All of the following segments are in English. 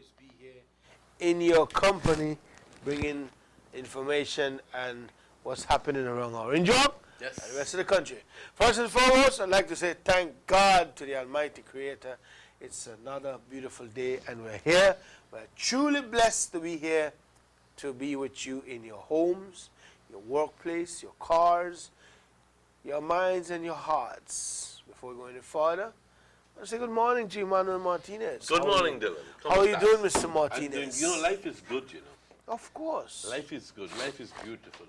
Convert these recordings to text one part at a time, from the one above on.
always be here in your company, bringing information and what's happening around Orange Walk and the rest of the country. First and foremost, I'd like to say thank God to the Almighty Creator. It's another beautiful day, and we're here. We're truly blessed to be here, to be with you in your homes, your workplace, your cars, your minds, and your hearts. Before we go any further, I say good morning to Emmanuel Martinez. Good morning, Dylan. How are you doing, Mr. I'm Martinez? doing, life is good, Of course. Life is good. Life is beautiful.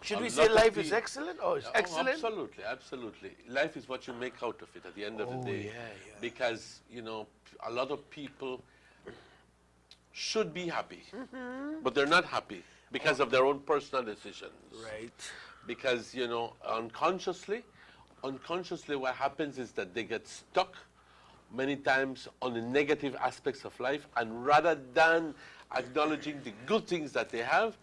Should A we lot say of life is people- excellent or it's Oh, excellent? absolutely, absolutely. Life is what you make out of it at the end of the day. Yeah. Because, a lot of people should be happy, but they're not happy because of their own personal decisions. Right. Because, unconsciously what happens is that they get stuck many times on the negative aspects of life, and rather than acknowledging the good things that they have,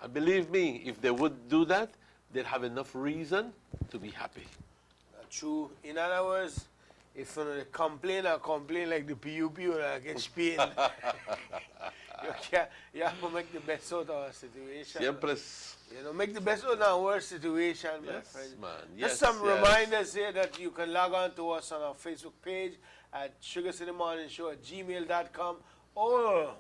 and believe me, if they would do that, they'd have enough reason to be happy. True. In other words, if they complain like the PUP or like Spain, you have to make the best out of a situation. Siempre es, Make the best out of a worst situation, my yes, friend. man. Just Yes, some yes. reminders here that you can log on to us on our Facebook page at Sugar City Morning Show at gmail.com, or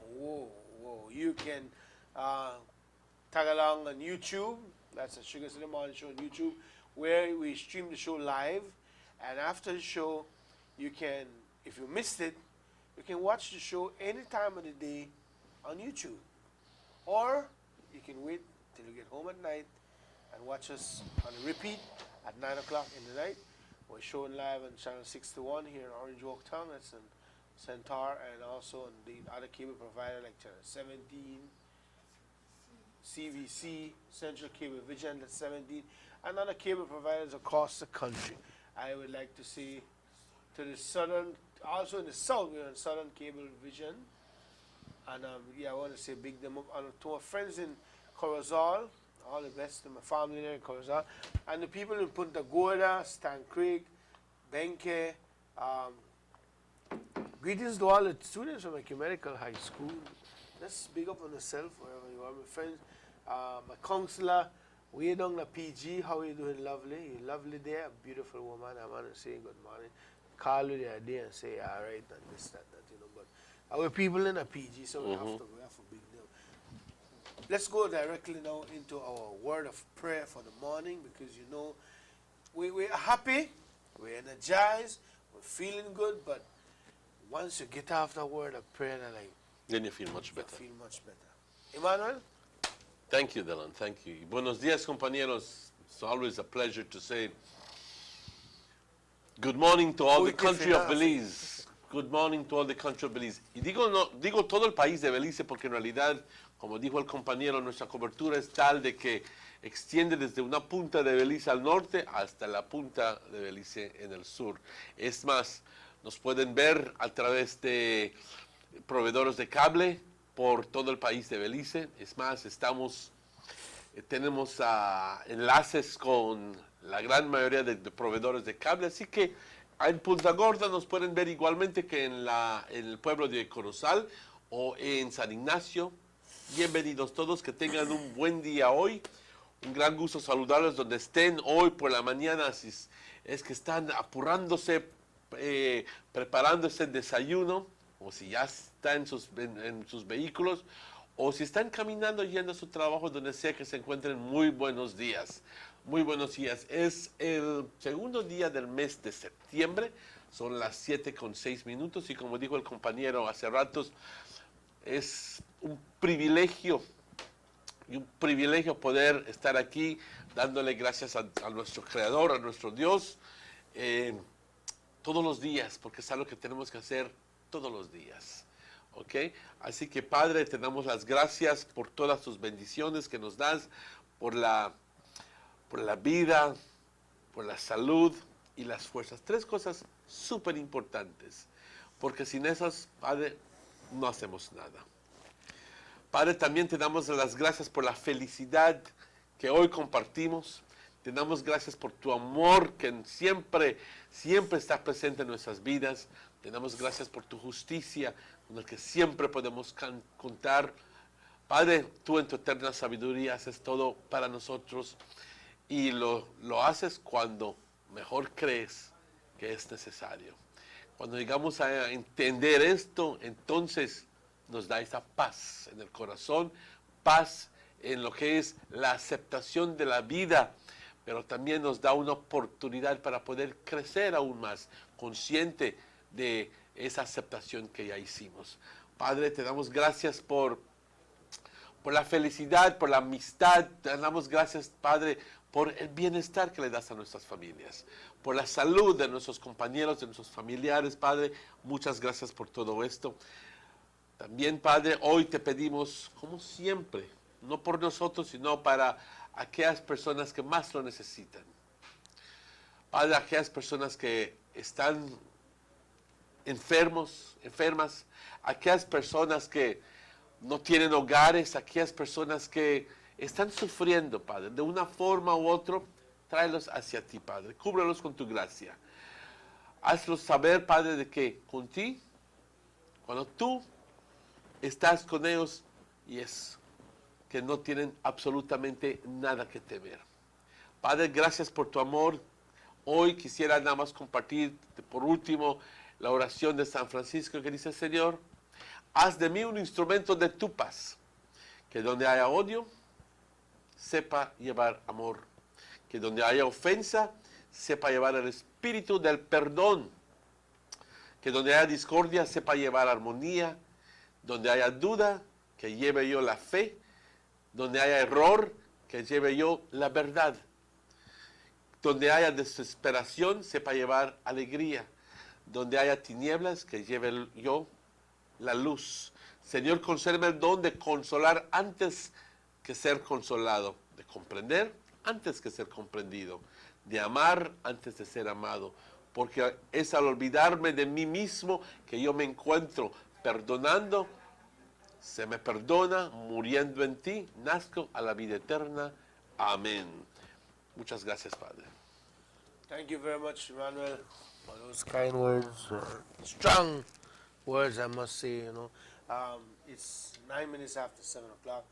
you can tag along on YouTube. That's a Sugar City Morning Show on YouTube, where we stream the show live. And after the show, you can, if you missed it, you can watch the show any time of the day on YouTube. Or you can wait till you get home at night and watch us on a repeat at 9 o'clock in the night. We're showing live on Channel 61 here in Orange Walk Town. That's in Centaur, and also on the other cable provider like Channel 17, CVC, Central Cable Vision, that's 17, and other cable providers across the country. I would like to say to the southern, also in the south, we're on Southern Cable Vision. And I want to say big them up. And to my friends in Corozal, all the best to my family there in Corozal. And the people in Punta Gorda, Stan Creek, Benke. Greetings to all the students from Ecumenical High School. Just big up on yourself wherever you are, my friends. My counselor, way down the PG. How are you doing, lovely? You lovely there, a beautiful woman. I'm going to say good morning. Call you the other day and say, all right, and this, that, but our people in a PG, so we have to big deal. Let's go directly now into our word of prayer for the morning, because we're happy, we're energized, we're feeling good, but once you get after a word of prayer, then you feel much better. Emmanuel? Thank you, Dylan. Thank you. Buenos días, compañeros. It's always a pleasure to say good morning to all the country of Belize. Good morning to all the country of Belize. Y digo todo el país de Belice porque en realidad, como dijo el compañero, nuestra cobertura es tal de que extiende desde una punta de Belice al norte hasta la punta de Belice en el sur. Es más, nos pueden ver a través de proveedores de cable por todo el país de Belice. Es más, tenemos enlaces con la gran mayoría de proveedores de cable, así que en Punta Gorda nos pueden ver igualmente que en el pueblo de Corozal o en San Ignacio. Bienvenidos todos, que tengan un buen día hoy. Un gran gusto saludarlos donde estén hoy por la mañana, si es que están apurándose, preparando ese desayuno, o si ya están en sus vehículos, o si están caminando yendo a su trabajo, donde sea que se encuentren. Muy buenos días. Muy buenos días. Es el segundo día del mes de septiembre. Son las 7:06, y como dijo el compañero hace ratos, es un privilegio poder estar aquí dándole gracias a nuestro Creador, a nuestro Dios, todos los días, porque es algo que tenemos que hacer todos los días. ¿Ok? Así que, Padre, te damos las gracias por todas tus bendiciones que nos das, por la vida, por la salud y las fuerzas. Tres cosas súper importantes, porque sin esas, Padre, no hacemos nada. Padre, también te damos las gracias por la felicidad que hoy compartimos. Te damos gracias por tu amor que siempre está presente en nuestras vidas. Te damos gracias por tu justicia, con la que siempre podemos contar. Padre, tú en tu eterna sabiduría haces todo para nosotros y lo haces cuando mejor crees que es necesario. Cuando llegamos a entender esto, entonces nos da esa paz en el corazón, paz en lo que es la aceptación de la vida, pero también nos da una oportunidad para poder crecer aún más, consciente de esa aceptación que ya hicimos. Padre, te damos gracias por la felicidad, por la amistad. Te damos gracias, Padre, por el bienestar que le das a nuestras familias, por la salud de nuestros compañeros, de nuestros familiares, Padre. Muchas gracias por todo esto. También, Padre, hoy te pedimos, como siempre, no por nosotros, sino para aquellas personas que más lo necesitan. Padre, aquellas personas que están enfermas, aquellas personas que no tienen hogares, aquellas personas que están sufriendo, Padre, de una forma u otra, tráelos hacia ti, Padre. Cúbrelos con tu gracia. Hazlos saber, Padre, de que con ti, cuando tú estás con ellos, y es que no tienen absolutamente nada que temer. Padre, gracias por tu amor. Hoy quisiera nada más compartir, por último, la oración de San Francisco que dice: Señor, haz de mí un instrumento de tu paz, que donde haya odio, sepa llevar amor, que donde haya ofensa, sepa llevar el espíritu del perdón, que donde haya discordia, sepa llevar armonía, donde haya duda, que lleve yo la fe, donde haya error, que lleve yo la verdad, donde haya desesperación, sepa llevar alegría, donde haya tinieblas, que lleve yo la luz. Señor, concédeme el don de consolar antes que ser consolado, de comprender antes que ser comprendido, de amar antes de ser amado, porque es al olvidarme de mí mismo que yo me encuentro perdonando. Se me perdona, muriendo en ti, nazco a la vida eterna. Amén. Muchas gracias, Padre. Thank you very much, Emmanuel, for those kind words, strong words, I must say. It's 9 minutes after 7 o'clock.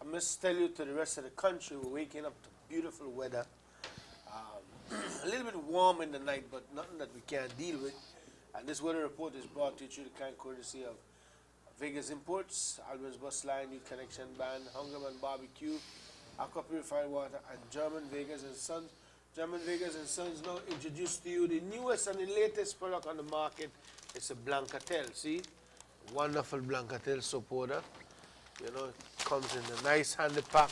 I must tell you, to the rest of the country, we're waking up to beautiful weather. A little bit warm in the night, but nothing that we can't deal with. And this weather report is brought to you through the kind courtesy of Vegas Imports, Albans Bus Line, New Connection Band, Hungerman Barbecue, Aqua Purified Water, and German Vegas and Sons. German Vegas and Sons now introduce to you the newest and the latest product on the market. It's a Blancatel. See? Wonderful Blancatel soap powder. You know, it comes in a nice handy pack.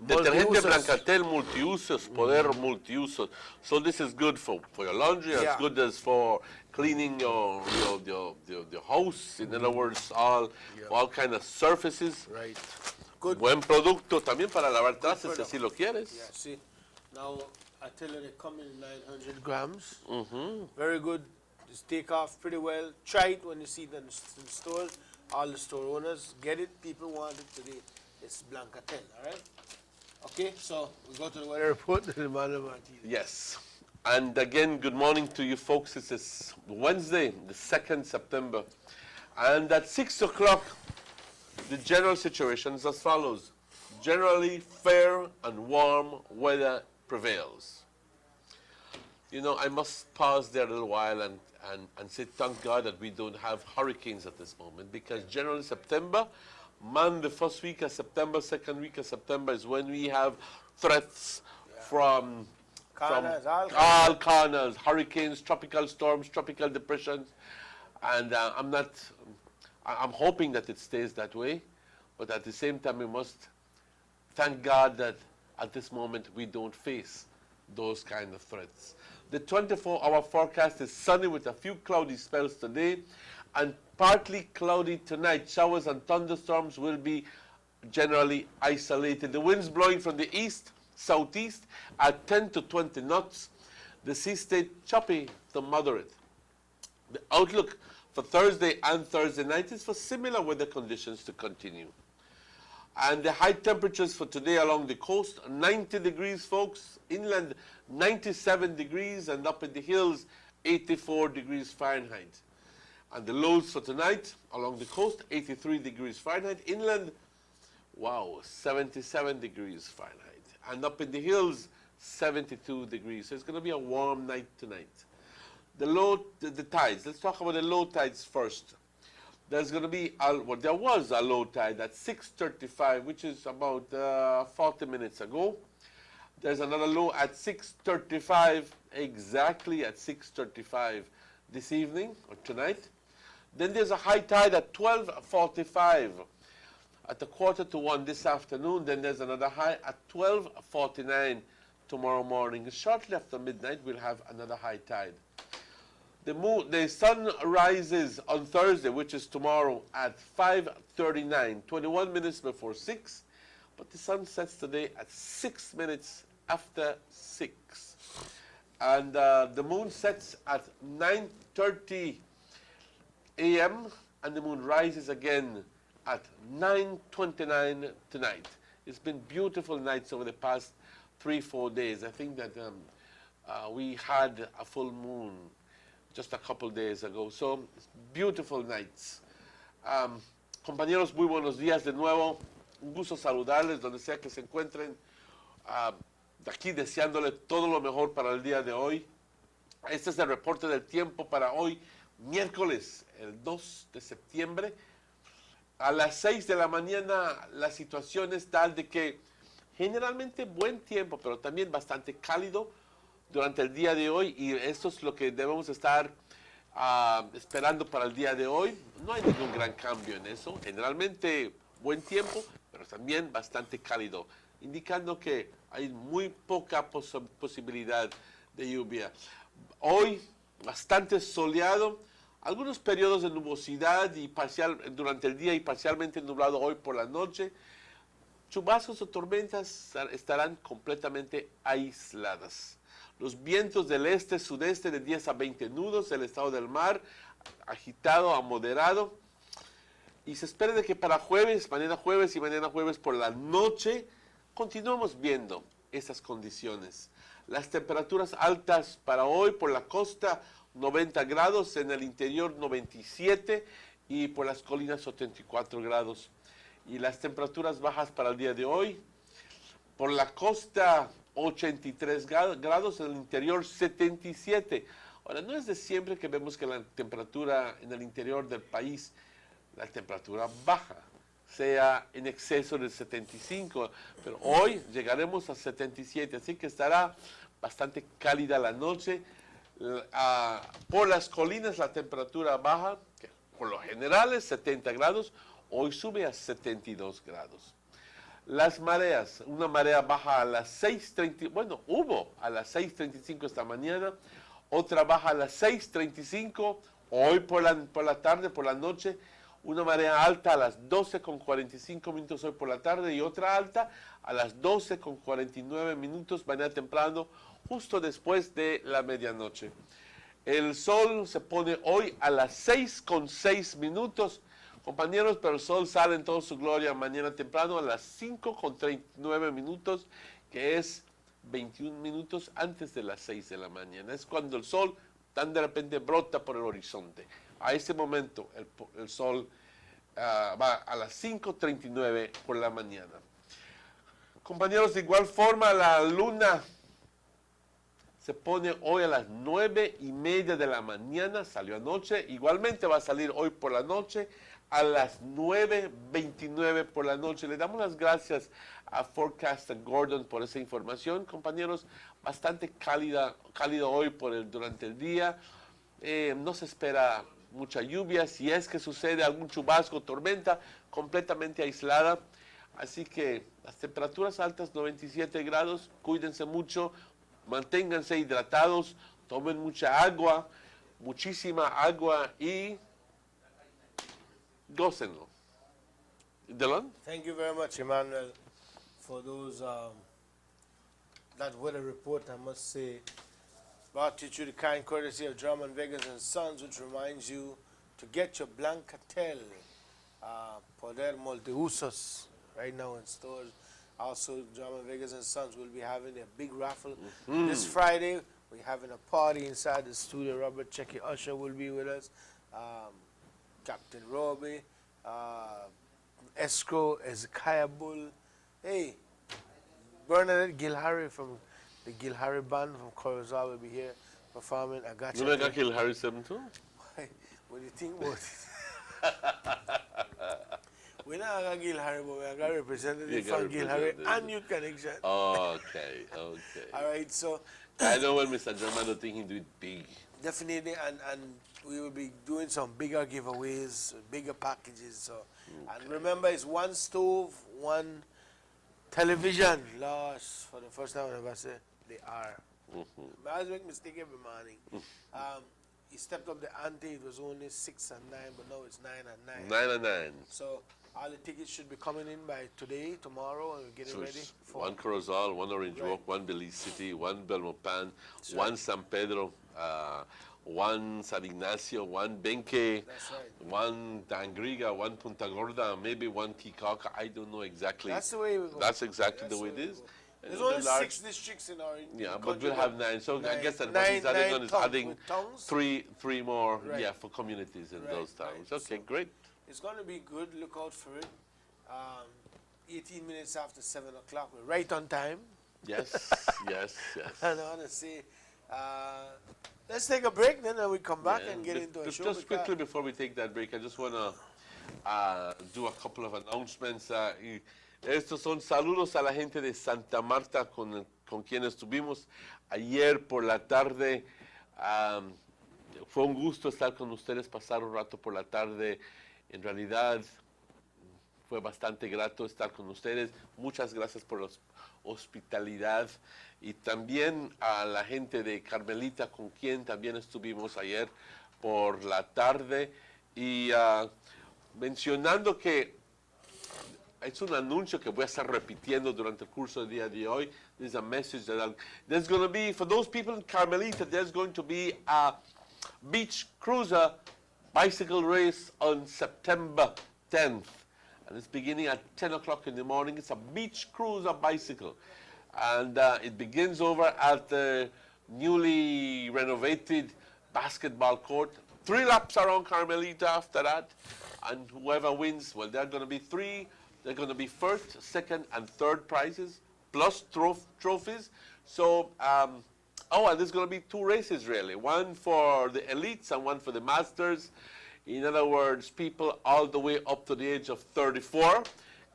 Detergente Multiusos. Blancatel multiusos, poder multiusos. So this is good for your laundry, Yeah. as good as for cleaning your house. In other words, all kind of surfaces. Right. Good. Buen producto también para lavar trastes, si product. así lo quieres. Yeah, see? Now, I tell you, they come in 900 grams. Very good. Just take off pretty well. Try it when you see it in the stores. All the store owners get it. People want it today. It's Blancatel, all right? Okay, so we go to the weather report. Emmanuel Martinez. Yes. And again, good morning to you folks. This is Wednesday, the 2nd September. And at 6 o'clock, the general situation is as follows. Generally fair and warm weather prevails. You know, I must pause there a little while and say thank God that we don't have hurricanes at this moment, because generally September, the first week of September, second week of September is when we have threats from Corners, all corners, hurricanes, tropical storms, tropical depressions, and I'm hoping that it stays that way, but at the same time we must thank God that at this moment we don't face those kind of threats. The 24-hour forecast is sunny with a few cloudy spells today and partly cloudy tonight. Showers and thunderstorms will be generally isolated. The winds blowing from the east, southeast at 10 to 20 knots. The sea stayed choppy to moderate. The outlook for Thursday and Thursday night is for similar weather conditions to continue. And the high temperatures for today along the coast, 90 degrees, folks. Inland, 97 degrees, and up in the hills, 84 degrees Fahrenheit. And the lows for tonight along the coast, 83 degrees Fahrenheit. Inland, wow, 77 degrees Fahrenheit. And up in the hills, 72 degrees. So it's going to be a warm night tonight. The tides. Let's talk about the low tides first. There's going to be, there was a low tide at 6:35, which is about 40 minutes ago. There's another low at 6:35, exactly at 6:35 this evening or tonight. Then there's a high tide at 12:45 at 1:45 this afternoon. Then there's another high at 12:49 tomorrow morning. Shortly after midnight, we'll have another high tide. The sun rises on Thursday, which is tomorrow, at 5:39, 21 minutes before 6. But the sun sets today at 6 minutes after 6. And the moon sets at 9:30 a.m. and the moon rises again at 9:29 tonight. It's been beautiful nights over the past 3-4 days. I think that we had a full moon just a couple days ago. So, beautiful nights. Compañeros, muy buenos días de nuevo. Un gusto saludarles donde sea que se encuentren. De aquí deseándole todo lo mejor para el día de hoy. Este es el reporte del tiempo para hoy, miércoles, el 2 de septiembre. A las 6 de la mañana la situación es tal de que generalmente buen tiempo, pero también bastante cálido durante el día de hoy, y esto es lo que debemos estar esperando para el día de hoy. No hay ningún gran cambio en eso. Generalmente buen tiempo, pero también bastante cálido, indicando que hay muy poca posibilidad de lluvia. Hoy bastante soleado, algunos periodos de nubosidad y durante el día y parcialmente nublado hoy por la noche. Chubascos o tormentas estarán completamente aisladas. Los vientos del este-sudeste de 10 a 20 nudos, el estado del mar agitado a moderado. Y se espera de que para mañana jueves por la noche, continuamos viendo esas condiciones. Las temperaturas altas para hoy por la costa, 90 grados, en el interior 97 y por las colinas 84 grados. Y las temperaturas bajas para el día de hoy, por la costa 83 grados, en el interior 77. Ahora, no es de siempre que vemos que la temperatura en el interior del país, la temperatura baja, sea en exceso del 75, pero hoy llegaremos a 77, así que estará bastante cálida la noche. Por las colinas la temperatura baja, que por lo general es 70 grados, hoy sube a 72 grados. Las mareas, una marea baja a las 6:30, bueno, hubo a las 6:35 esta mañana, otra baja a las 6:35, hoy por la tarde, por la noche, una marea alta a las 12:45 hoy por la tarde y otra alta a las 12:49 mañana temprano, justo después de la medianoche. El sol se pone hoy a las 6:06, compañeros, pero el sol sale en toda su gloria mañana temprano a las 5:39, que es 21 minutos antes de las 6 de la mañana. Es cuando el sol tan de repente brota por el horizonte. A ese momento el sol va a las 5:39 por la mañana. Compañeros, de igual forma la luna se pone hoy a las 9:30 de la mañana, salió anoche, igualmente va a salir hoy por la noche a las 9:29 por la noche. Le damos las gracias a Forecaster Gordon por esa información, compañeros. Bastante cálido hoy durante el día. No se espera mucha lluvia. Si es que sucede algún chubasco, tormenta, completamente aislada. Así que las temperaturas altas, 97 grados. Cuídense mucho, manténganse hidratados, tomen mucha agua, muchísima agua y gócenlo. Dylan? Thank you very much, Emmanuel, for that weather report. I must say, brought to you through the kind courtesy of Drummond Vegas and Sons, which reminds you to get your Blancatel Poder Multiusos right now in stores. Also, Drummond Vegas and Sons will be having a big raffle this Friday. We're having a party inside the studio. Robert Checky Usher will be with us. Captain Roby, Escrow, Ezekiah Bull. Hey, Bernadette Gilharry from the Gilharry Band from Corozal will be here performing. I got You know I kill Harry 7 too? What do you think about it? We're not going to Gilharry, but we're going to representative from Gilharry and Youth Connection. Okay, okay. All right, so I know when Mr. Germano think he do it big. definitely, and we will be doing some bigger giveaways, bigger packages. So, and remember, it's one stove, one television. Lost for the first time I ever said they are. I always make mistake every morning. He stepped up the ante. It was only 6 and 9, but now it's 9 and 9. 9 and 9. So all the tickets should be coming in by today, tomorrow, and we're getting So ready it's for one Corozal, one Orange Right. Walk, one Belize City, one Belmopan, That's one right. San Pedro, one San Ignacio, one Benque, That's right. one Dangriga, one Punta Gorda, maybe one Kikaka. I don't know exactly. That's the way we go. That's exactly That's the way the it way is. we go. And There's the only large- 6 districts in our Yeah, but country, we'll have 9. So I nine- guess that what he's adding nine on is towns adding with towns. three more, Right. yeah, for communities in Right, those towns. right. Okay, So- great. It's going to be good. Look out for it. 18 minutes after 7 o'clock. We're right on time. Yes, yes, yes. And I want to say, let's take a break, then we come back Yeah, and get into a just show. just because- quickly before we take that break, I just want to do a couple of announcements. Y estos son saludos a la gente de Santa Marta con quienes estuvimos ayer por la tarde. Fue un gusto estar con ustedes, pasar un rato por la tarde. En realidad fue bastante grato estar con ustedes. Muchas gracias por la hospitalidad. Y también a la gente de Carmelita, con quien también estuvimos ayer por la tarde. Y mencionando que es un anuncio que voy a estar repitiendo durante el curso del día de hoy. There's a message that there's going to be, for those people in Carmelita, there's going to be a beach cruiser bicycle race on September 10th. And it's beginning at 10 o'clock in the morning. It's a beach cruiser bicycle. And it begins over at the newly renovated basketball court. 3 laps around Carmelita after that. And whoever wins, well, there are going to be 3. They're going to be first, second, and third prizes, plus trophies. So, and there's going to be 2 races, really. One for the elites and one for the masters. In other words, people all the way up to the age of 34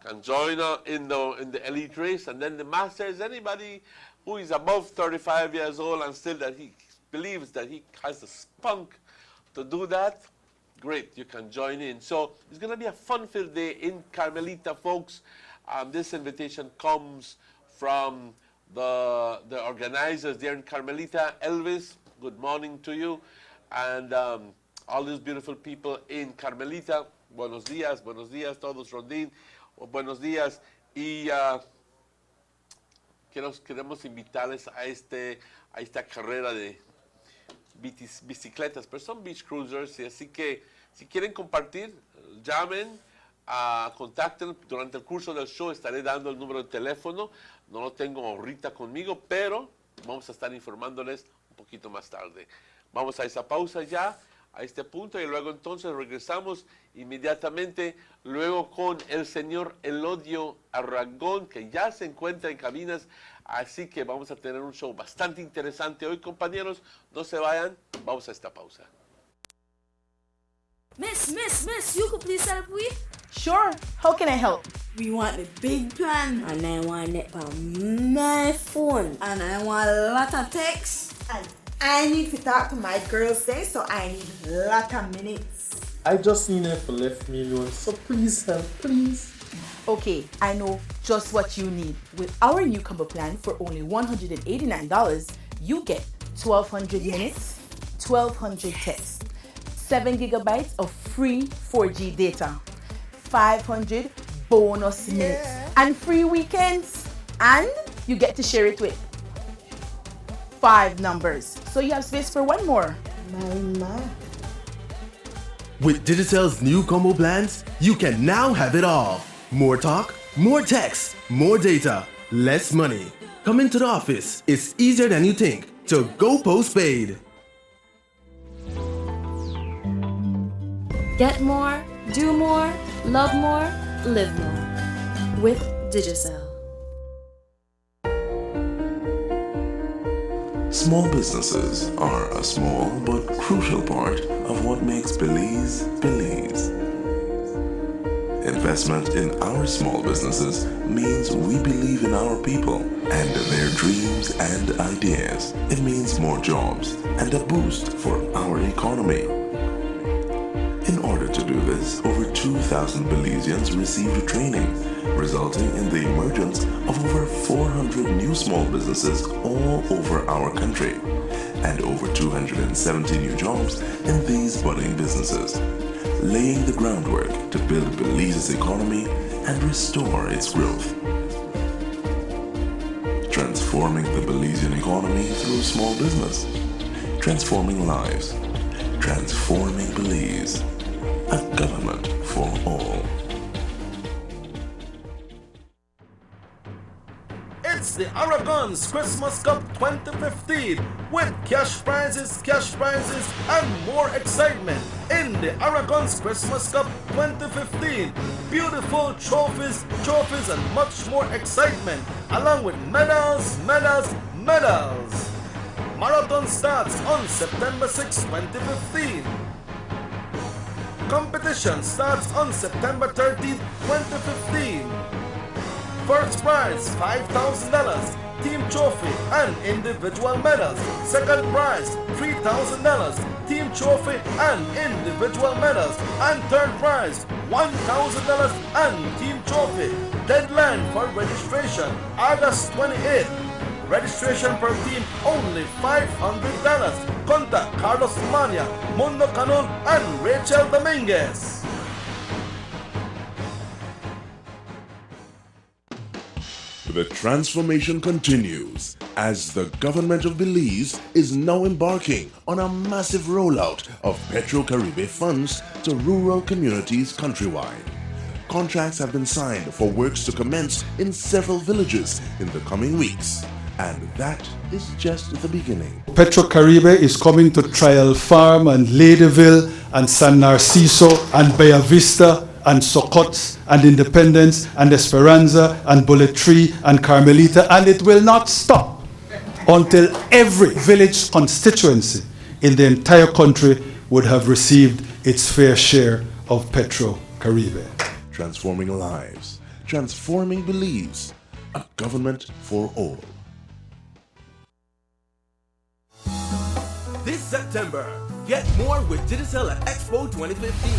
can join in the elite race. And then the masters, anybody who is above 35 years old and still that he believes that he has the spunk to do that, great, you can join in. So it's going to be a fun-filled day in Carmelita, folks. This invitation comes from the organizers there in Carmelita. Elvis, good morning to you. And all these beautiful people in Carmelita, buenos días todos, Rondín, buenos días. Y queremos invitarles a esta carrera de bicicletas, pero son beach cruisers, y así que si quieren compartir, llamen, contacten. Durante el curso del show estaré dando el número de teléfono, no lo tengo ahorita conmigo, pero vamos a estar informándoles un poquito más tarde. Vamos a esa pausa ya, a este punto, y luego entonces regresamos inmediatamente, luego con el señor Elodio Aragón, que ya se encuentra en cabinas. Así que vamos a tener un show bastante interesante hoy, compañeros. No se vayan, vamos a esta pausa. Miss, you could please help we? Sure, how can I help? We want the big plan, and I want it on my phone, and I want a lot of text. And I need to talk to my girls there, so I need a lot of minutes. I just need her to left me alone, so please help, please. Okay, I know just what you need. With our new combo plan for only $189, you get 1,200 minutes, 1,200 texts, 7 gigabytes of free 4G data, 500 bonus minutes, and free weekends. And you get to share it with 5 numbers. So you have space for 1 more. My. With Digitel's new combo plans, you can now have it all. More talk, more text, more data, less money. Come into the office. It's easier than you think. So go postpaid. Get more, do more, love more, live more with Digicel. Small businesses are a small but crucial part of what makes Belize, Belize. Investment in our small businesses means we believe in our people and their dreams and ideas. It means more jobs and a boost for our economy. In order to do this, over 2,000 Belizeans received training, resulting in the emergence of over 400 new small businesses all over our country, and over 270 new jobs in these budding businesses, laying the groundwork to build Belize's economy and restore its growth. Transforming the Belizean economy through small business, transforming lives, transforming Belize. A government for all. It's the Aragon's Christmas Cup 2015 with cash prizes, and more excitement in the Aragon's Christmas Cup 2015. Beautiful trophies, and much more excitement, along with medals. Marathon starts on September 6, 2015. Competition starts on September 13, 2015. First prize $5,000, team trophy and individual medals. Second prize $3,000, team trophy and individual medals. And third prize $1,000 and team trophy. Deadline for registration August 28th. Registration per team only $500. Contact Carlos Mania, Mundo Canon, and Rachel Dominguez. The transformation continues as the government of Belize is now embarking on a massive rollout of Petro-Caribe funds to rural communities countrywide. Contracts have been signed for works to commence in several villages in the coming weeks. And that is just the beginning. Petro-Caribe is coming to Trial Farm and Ladyville and San Narciso and Bella Vista and Socots and Independence and Esperanza and Bullet Tree and Carmelita, and it will not stop until every village constituency in the entire country would have received its fair share of Petro-Caribe. Transforming lives, transforming Belize, a government for all. This September, get more with Digicel at Expo 2015.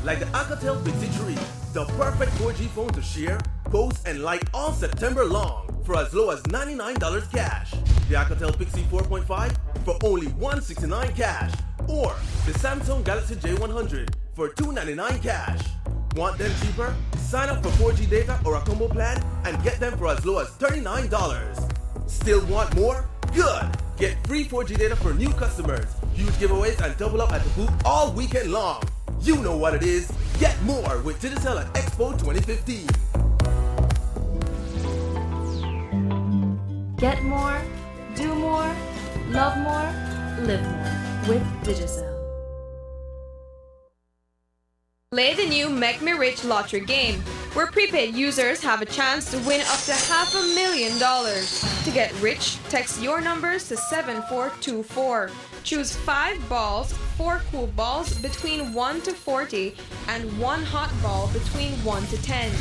Like the Alcatel Pixie 3, the perfect 4G phone to share, post, and like all September long for as low as $99 cash. The Alcatel Pixie 4.5 for only $169 cash. Or the Samsung Galaxy J100 for $299 cash. Want them cheaper? Sign up for 4G data or a combo plan and get them for as low as $39. Still want more? Good! Get free 4G data for new customers, huge giveaways, and double up at the booth all weekend long. You know what it is. Get more with Digicel at Expo 2015. Get more, do more, love more, live more with Digicel. Play the new Make Me Rich lottery game, where prepaid users have a chance to win up to $500,000. To get rich, text your numbers to 7424. Choose 5 balls, 4 cool balls between 1 to 40, and 1 hot ball between 1 to 10.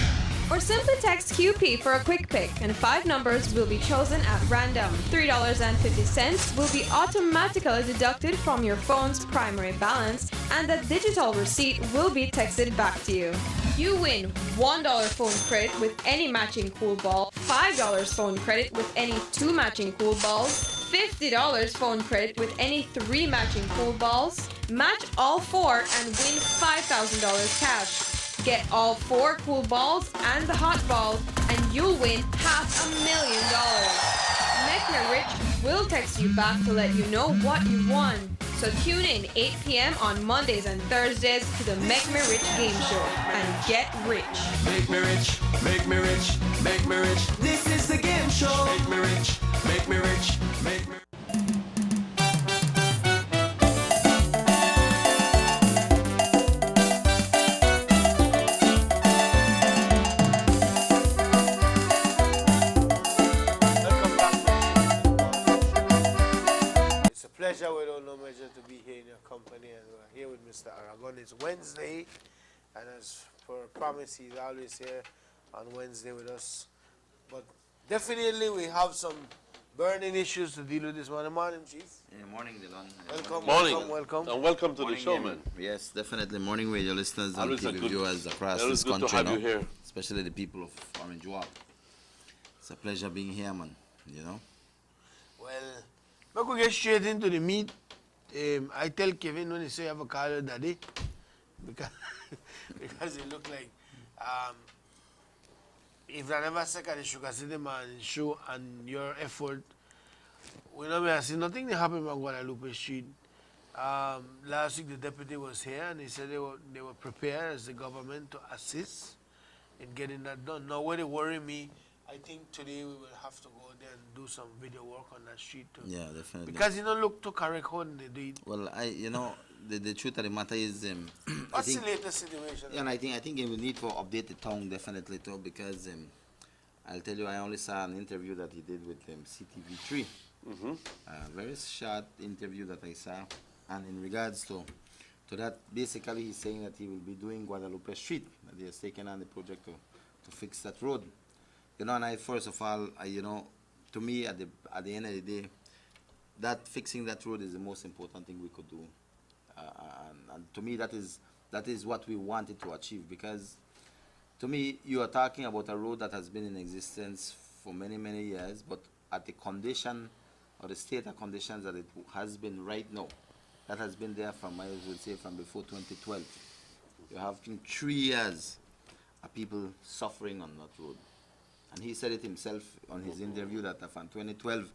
Or simply text QP for a quick pick, and 5 numbers will be chosen at random. $3.50 will be automatically deducted from your phone's primary balance, and the digital receipt will be texted back to you. You win $1 phone credit with any matching cool ball, $5 phone credit with any 2 matching cool balls, $50 phone credit with any 3 matching cool balls. Match all 4 and win $5,000 cash. Get all 4 cool balls and the hot ball, and you'll win $500,000. Make Me Rich will text you back to let you know what you won. So tune in 8 p.m. on Mondays and Thursdays to the Make Me Rich game show and get rich. Make me rich, make me rich, make me rich. This is the game show. Make me rich, make me rich, make me rich. company, and we're here with Mr. Aragon. It's Wednesday, and as per promise, he's always here on Wednesday with us. But definitely, we have some burning issues to deal with this morning. Morning, Chief. Morning, Dylan. Welcome, Morning. welcome. And welcome to Morning, the show, man. Yes, definitely. Morning, radio listeners and Always a TV good- viewers across always this good to country, have no? you here. Especially the people of Orange Walk. It's a pleasure being here, man. You know. Well, we could get straight into the meat. I tell Kevin when he say I have a call your daddy, because because it look like if I never second the Sugar City Man show and your effort, we know I see nothing that happened on Guadalupe Street. Last week the deputy was here and he said they were prepared as the government to assist in getting that done. Now what they worry me, I think today we will have to go there and do some video work on that street too. Yeah, definitely. Because you don't look too correct how they do it. Well, the truth of the matter is, I What's think, the latest situation? yeah, and I think we need to update the tongue definitely too, because I'll tell you, I only saw an interview that he did with CTV3. Very short interview that I saw, and in regards to that, basically he's saying that he will be doing Guadalupe Street, that he has taken on the project to fix that road. You know, and I first of all, to me at the end of the day, that fixing that road is the most important thing we could do, and to me that is what we wanted to achieve, because to me you are talking about a road that has been in existence for many years, but at the condition or the state of conditions that it has been right now, that has been there from, I would say, from before 2012. You have 3 years of people suffering on that road. And he said it himself on his interview that from 2012,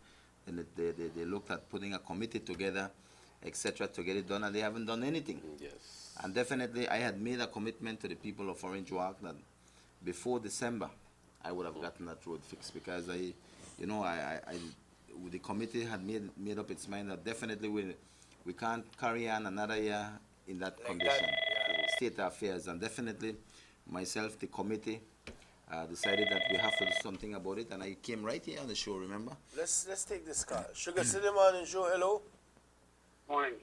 they looked at putting a committee together, etc., to get it done, and they haven't done anything. Yes. And definitely, I had made a commitment to the people of Orange Walk that before December, I would have gotten that road fixed, because the committee had made up its mind that definitely we can't carry on another year in that condition, state of affairs, and definitely myself, the committee, decided that we have to do something about it, and I came right here on the show, remember? Let's take this call. Sugar City Morning Show, hello. Morning.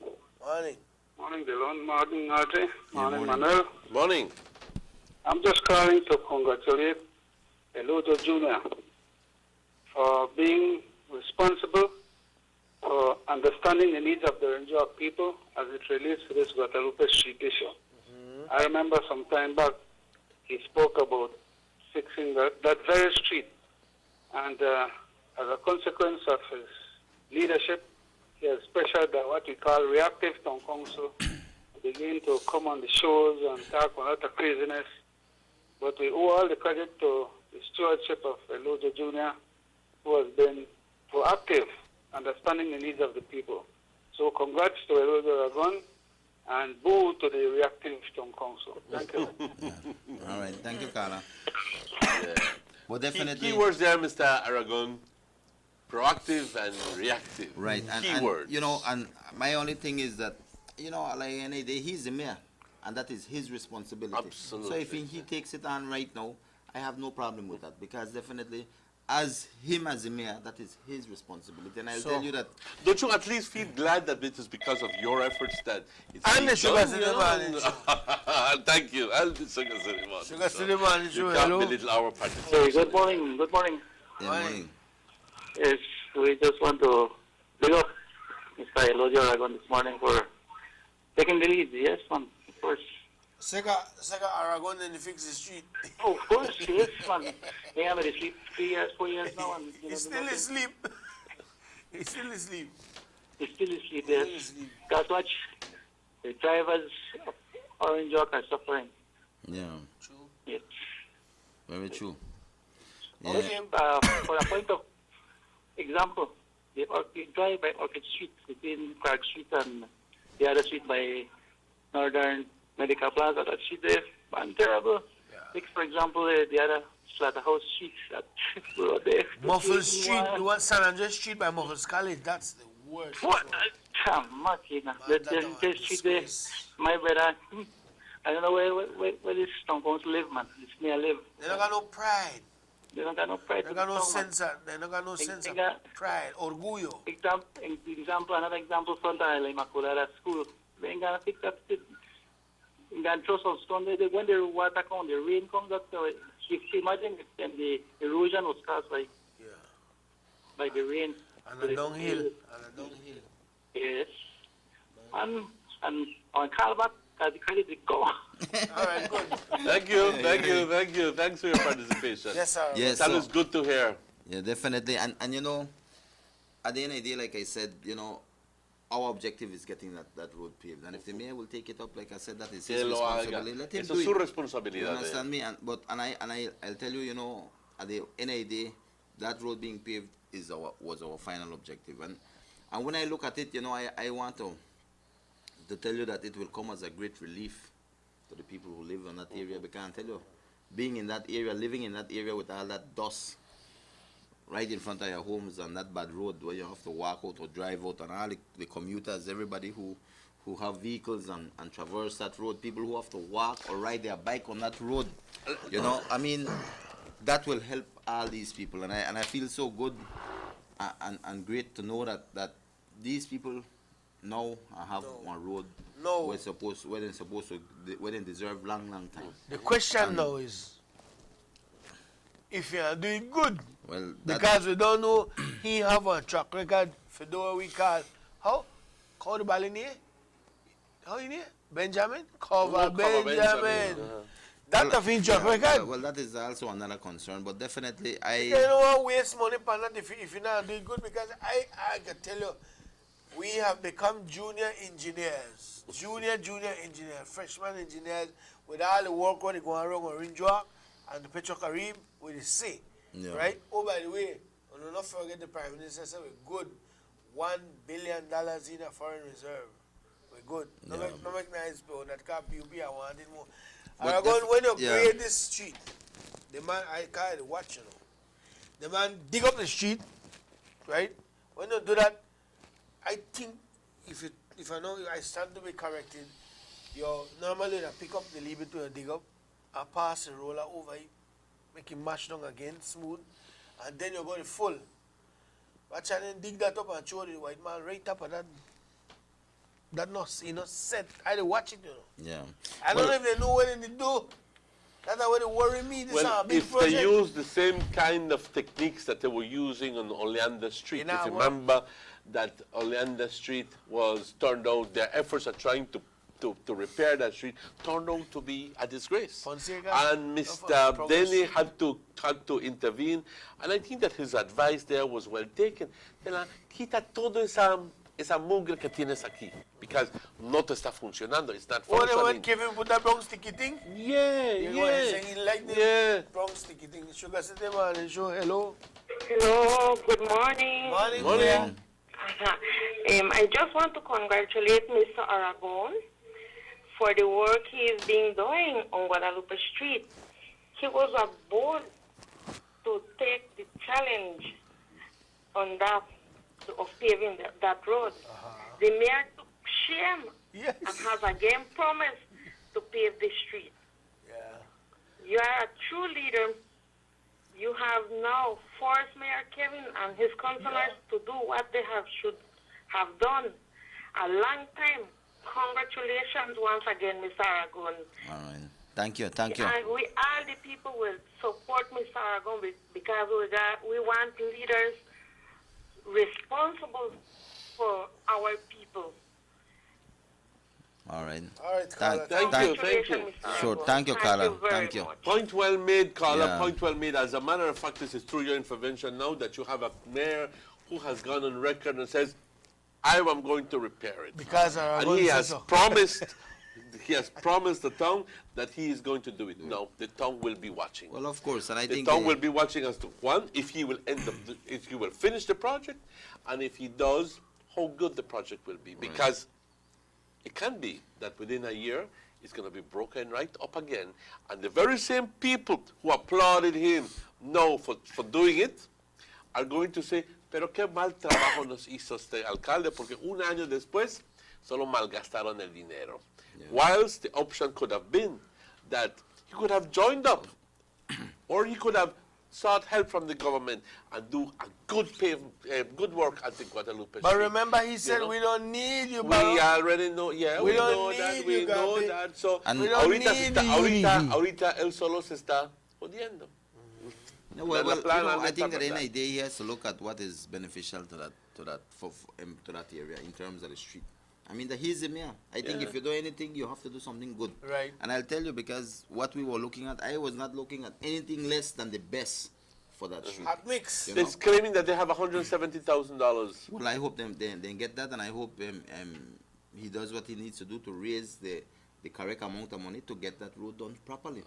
Morning. Morning, Dylan. Morning, Audrey. Morning, morning. Manuel. Morning. I'm just calling to congratulate Elojo Jr. for being responsible for understanding the needs of the Orange Walk people as it relates to this Guadalupe Street issue. I remember some time back he spoke about fixing that very street, and as a consequence of his leadership, he has pressured what we call reactive town council to begin to come on the shows and talk a lot of craziness. But we owe all the credit to the stewardship of Elojo Jr., who has been proactive, understanding the needs of the people. So congrats to Elojo Aragon, and boo to the reactive town council. Thank you. All right, thank you, Carla. Yeah. Well, definitely. Keywords there, Mr. Aragon. Proactive and reactive. Right, and Keywords. and my only thing is that, like any day, he's the mayor, and that is his responsibility. Absolutely. So if he takes it on right now, I have no problem with that, because definitely, as him as the mayor, that is his responsibility. And I'll tell you that. Don't you at least feel glad that it is because of your efforts that it's And being the Sugar done, City you know? Morning Show. Thank you. And the Sugar City Morning Sugar Show. City Morning Show, You can't hello. belittle our participation. Hey, good morning. Good morning. Yeah, morning. Yes, we just want to big up Mr. Elojo Aragon this morning for taking the lead. Yes, man. Of course. Sega Aragon and fix the street. Oh, of course, yes, man. They have been asleep 3 years, 4 years now, and He's still asleep. He's still asleep. He's still asleep, yes. Because watch, the drivers of Orange Walk are suffering. Yeah, True. Yes. very true. Yeah. Okay, for a point of example, the drive by Orchid Street between Clark Street and the other street by Northern Medical Plaza, that street there, and terrible. Take, for example, the other Slaughterhouse Street, that road there. Muffle Street, the one San Andres Street by Muffle's College, that's the worst. What? The street there, my brother, I don't know where this town council live, man. This near live. They don't got no pride. They don't got no pride. They don't got no sense of, they don't got no sense of pride, orgullo. Example, another example, front of La Immaculada School. We ain't gonna fix that. We gonna throw some stone there. When the water comes, the rain comes up. So if you imagine if then the erosion was caused by the rain. And a downhill. Yes. And on Calvert, the credit will go. All right, good. Thank you. Thanks for your participation. Yes, sir. Yes, That so- was good to hear. Yeah, definitely. And you know, at the end of the day, like I said, you know, our objective is getting that road paved. And if the mayor will take it up, like I said, that is his Que lo haga. responsibility. Let him Eso do es su it. responsabilidad. You understand me? I'll tell you, you know, at the end of the day, that road being paved was our final objective. And when I look at it, you know, I want to tell you that it will come as a great relief to the people who live in that area. Because I tell you, being in that area, living in that area with all that dust right in front of your homes on that bad road where you have to walk out or drive out, and all the commuters, everybody who have vehicles and traverse that road, people who have to walk or ride their bike on that road, you know, I mean, that will help all these people. And I feel so good and great to know that these people now have one road where they deserve long time. The question now is, if you are doing good, well, because we don't know he have a track record for what we call how the ball in here? How in here? Benjamin? Cover Benjamin. That of his track record. Well, that is also another concern, but definitely You don't want to waste money on that if you're not doing good, because I can tell you, we have become junior engineers, freshman engineers, with all the work when they go around on Ring Walk and the Petro Carib with the sea. Yeah. Right? Oh, by the way, do not forget the Prime Minister said we're good. $1 billion in a foreign reserve. We're good. No make nice, but that can't be I wanted more. But When you grade this street, the man, I call it watch, you know. The man dig up the street, right? When you do that, I think if I know I stand to be corrected, you normally pick up the leave it to a dig up, and pass the roller over it, make it mash down again, smooth, and then you go to full. Watch and then dig that up and show the white man right up of that not set. I watch it, you know. Yeah. I don't know if they know what they do. That's what they worry me. This is Well, a big if project. they use the same kind of techniques that they were using on Oleander Street, You know if you what? remember that Oleander Street was turned out, their efforts at trying to repair that street turned out to be a disgrace. Fonseca, And no, Mr. progress. Denny had to intervene, and I think that his advice there was well taken. Quita todo esa mugre que tienes aquí, because no te está funcionando, it's not Oh, they functioning. want Kevin put that brown sticky thing? Yeah. Saying he like the brown sticky thing. Sugar City man and show hello. Hello, good morning. Morning. I just want to congratulate Mr. Aragon for the work he is being doing on Guadalupe Street. He was bold to take the challenge on that of paving that road. The mayor took shame and has again promised to pave the street. You are a true leader. You have now forced Mayor Kevin and his councillors to do what they should have done a long time. Congratulations once again, Mr. Aragon. All right. Thank you. And we all the people will support Mr. Aragon because we want leaders responsible for our people. All right. All right, Carla. Thank you. Sure. Thank you, Carla. Thank you. Point well made, Carla. Yeah. Point well made. As a matter of fact, this is through your intervention now that you have a mayor who has gone on record and says, I am going to repair it. Because and he has promised the town that he is going to do it. No, the town will be watching. Well, of course, and I think the town will be watching as to one, if he will if he will finish the project, and if he does, how good the project will be. Because it can be that within a year it's going to be broken right up again, and the very same people who applauded him now for doing it are going to say, pero qué mal trabajo nos hizo este alcalde, porque un año después solo malgastaron el dinero. Whilst the option could have been that he could have joined up, or he could have sought help from the government and do a good work at the Guadalupe But Street. remember, he said, know? we don't need you, We Barrow. already know, yeah, We we don't know need that, you, we know Gabi. that. So, And we don't ahorita, need ahorita él solo se está jodiendo. No, well, La well, plana no I está think at the end of verdad. the day, he has to look at what is beneficial to that area in terms of the street. I mean, he's the mayor. I think Yeah. if you do anything, you have to do something good. Right. And I'll tell you, because what we were looking at, I was not looking at anything less than the best for that street. Hot mix. You know? It's claiming that they have $170,000. Well, I hope they get that, and I hope he does what he needs to do to raise the correct amount of money to get that road done properly.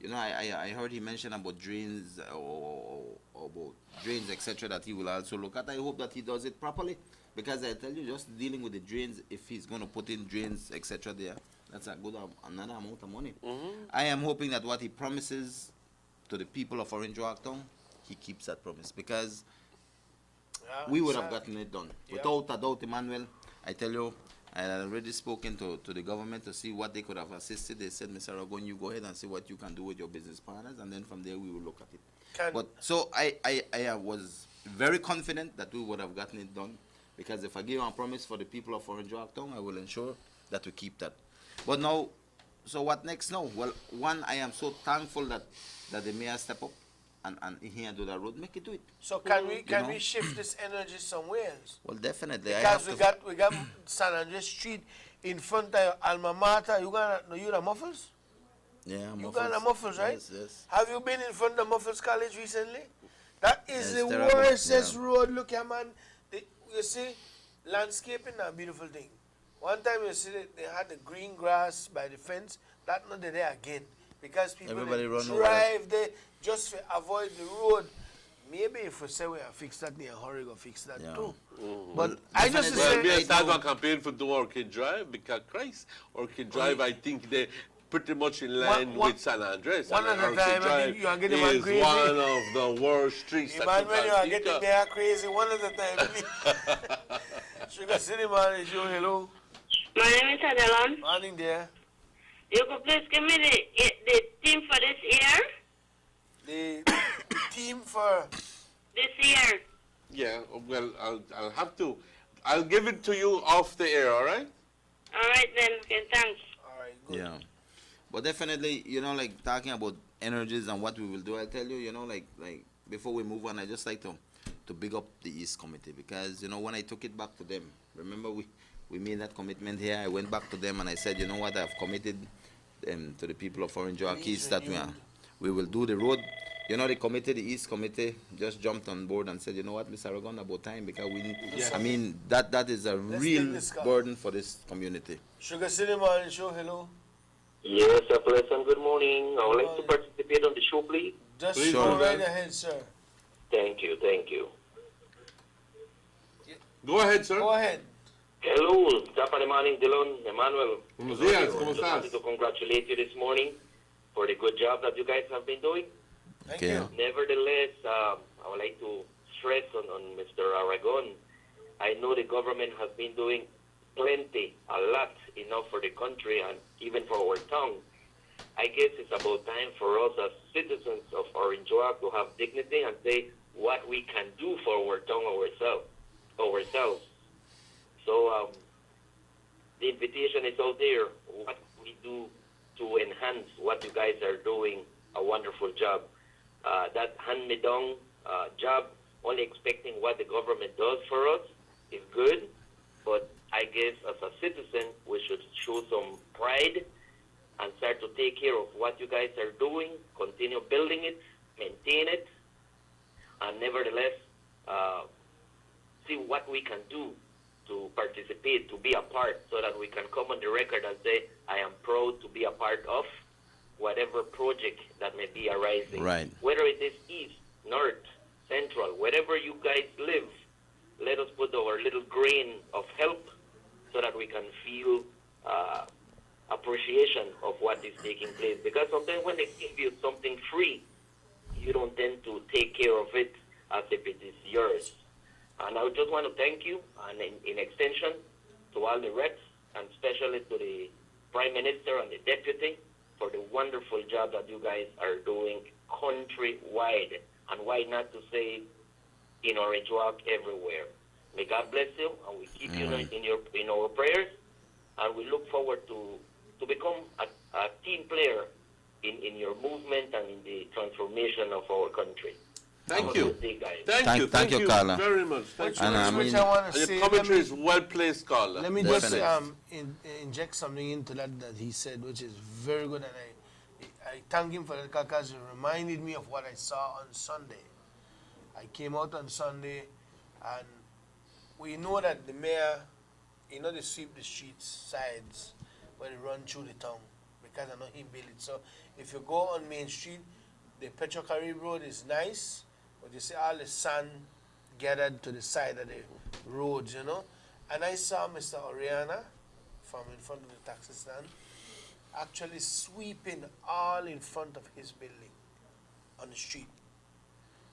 You know, I heard he mention about drains or about drains, etc., that he will also look at. I hope that he does it properly, because I tell you, just dealing with the drains, if he's going to put in drains, etc., there, that's a good another amount of money. I am hoping that what he promises to the people of Orange Walktown, he keeps that promise, because we would have gotten it done. Without a doubt, Emmanuel, I tell you, I had already spoken to the government to see what they could have assisted. They said, Mr. Aragon, you go ahead and see what you can do with your business partners, and then from there we will look at it. But so I was very confident that we would have gotten it done, because if I give a promise for the people of Orange Walktown, I will ensure that we keep that. But now, so what next now? Well, one, I am so thankful that the mayor step up and he do that road, make it do it. So can we shift this energy somewhere else? Well, definitely. Because we got San Andres Street in front of your alma mater. You the Muffles? Yeah, You got the Muffles, right? Yes, yes. Have you been in front of Muffles College recently? That is Yes, the terrible, worstest yeah. road. Look here, man. You see, landscaping a beautiful thing. One time you see they had the green grass by the fence. That not there again. Because people Everybody run over drive there just to avoid the road. Maybe if we say we have fixed that in a hurry, go fix that too. But I just Well, we say, start a campaign for the Orchid Drive, because Christ, Orchid Drive, I think they pretty much in line with San Andres. one And at a Orchid time, I Drive think you are getting man is crazy. one of the worst streets that you Emmanuel, you are can think getting of. there crazy one at a time, please. Sugar City man is you, hello. My name is Adelan. Morning there. You could please give me the team for this year? The team for this year. Yeah, well, I'll have to. I'll give it to you off the air, all right? All right then. Okay, thanks. All right, good. Yeah. But definitely, like talking about energies and what we will do, I'll tell you, like before we move on, I just like to big up the East Committee, because, when I took it back to them, remember we made that commitment here. I went back to them and I said, you know what, I've committed to the people of Orange Walk East that we will do the road. The committee, the East Committee, just jumped on board and said, you know what, Mr. Aragon, about time, because we need, I mean, that is a real burden for this community. Sugar City man, show hello. Yes, a pleasant good morning. I would like to participate on the show, please. Just go right ahead, sir. Thank you, thank you. Go ahead, sir. Go ahead. Hello, top of the morning, Dylan, Emmanuel. Buenos días, ¿cómo Just wanted estás? to congratulate you this morning for the good job that you guys have been doing. Thank you. Nevertheless, I would like to stress on Mr. Aragon. I know the government has been doing plenty, a lot, enough for the country and even for our town. I guess it's about time for us as citizens of Orange Walk to have dignity and say what we can do for our town ourselves. So the invitation is out there. What we do to enhance what you guys are doing, a wonderful job. That hand-me-down job, only expecting what the government does for us is good, but I guess as a citizen, we should show some pride and start to take care of what you guys are doing, continue building it, maintain it, and nevertheless, see what we can do to participate, to be a part, so that we can come on the record and say, I am proud to be a part of whatever project that may be arising. Right. Whether it is east, north, central, wherever you guys live, let us put our little grain of help so that we can feel appreciation of what is taking place. Because sometimes when they give you something free, you don't tend to take care of it as if it is yours. And I just want to thank you, and in extension, to all the reps, and especially to the Prime Minister and the Deputy, for the wonderful job that you guys are doing countrywide. And why not to say in Orange Walk everywhere. May God bless you, and we keep you in our prayers, and we look forward to become a team player in your movement and in the transformation of our country. Thank Have a you. good day, guys. Thank you, Carla. Very much. Thank you. And I mean, Your commentary is well placed, Carla. Let me just inject something into that he said, which is very good, and I thank him for that because it reminded me of what I saw on Sunday. I came out on Sunday, and we know that the mayor, they sweep the streets, sides, where they run through the town, because I know he built it. So if you go on Main Street, the Petro-Carib Road is nice, but you see all the sand gathered to the side of the roads, And I saw Mr. Oriana from in front of the taxi stand actually sweeping all in front of his building on the street.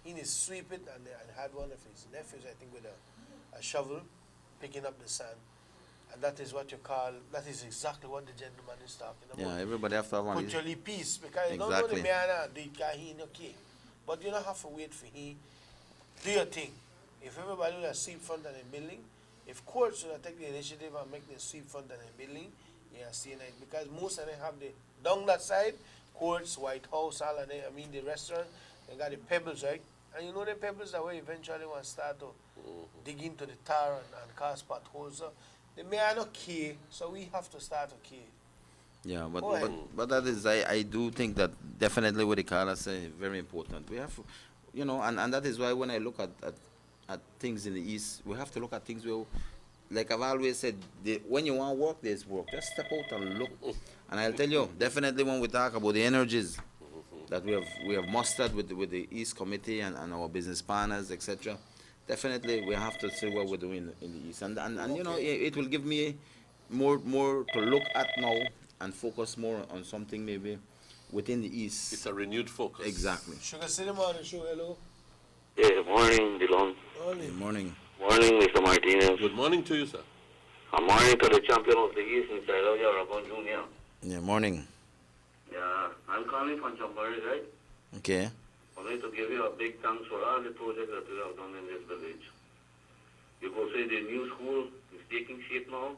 He is sweeping, and had one of his nephews, I think, with a shovel, picking up the sand. And that is what that is exactly what the gentleman is talking about. Yeah, everybody have to have one. Culturally peace, because you don't know the man, he okay. But you don't have to wait for him. Do your thing. If everybody will sweep front of the building, if courts will take the initiative and make the sweep front of the building, see it, because most of them have down that side, courts, White House, all of them, the restaurant, they got the pebbles, right? And the pebbles that way eventually want to start to dig into the tar and cause potholes. So they may not care, so we have to start to care. Yeah, but that is, I do think that definitely what the Carla say very important. We have, and that is why when I look at things in the East, we have to look at things where, like I've always said, when you want work, there's work. Just step out and look. And I'll tell you, definitely when we talk about the energies that we have mustered with the East Committee and our business partners, etc., definitely we have to see what we're doing in the East. And it will give me more to look at now and focus more on something maybe within the East. It's a renewed focus. Exactly. Sugar City Morning Show, hello. Yeah, good morning, Dylan. Good morning. Morning, Mr. Martinez. Good morning to you, sir. Good morning to the champion of the East, Mr. Eloy Aragon Jr. Yeah, morning. Yeah, I'm calling from Champaris, right? Okay. I want to give you a big thanks for all the projects that you have done in this village. You go see the new school is taking shape now,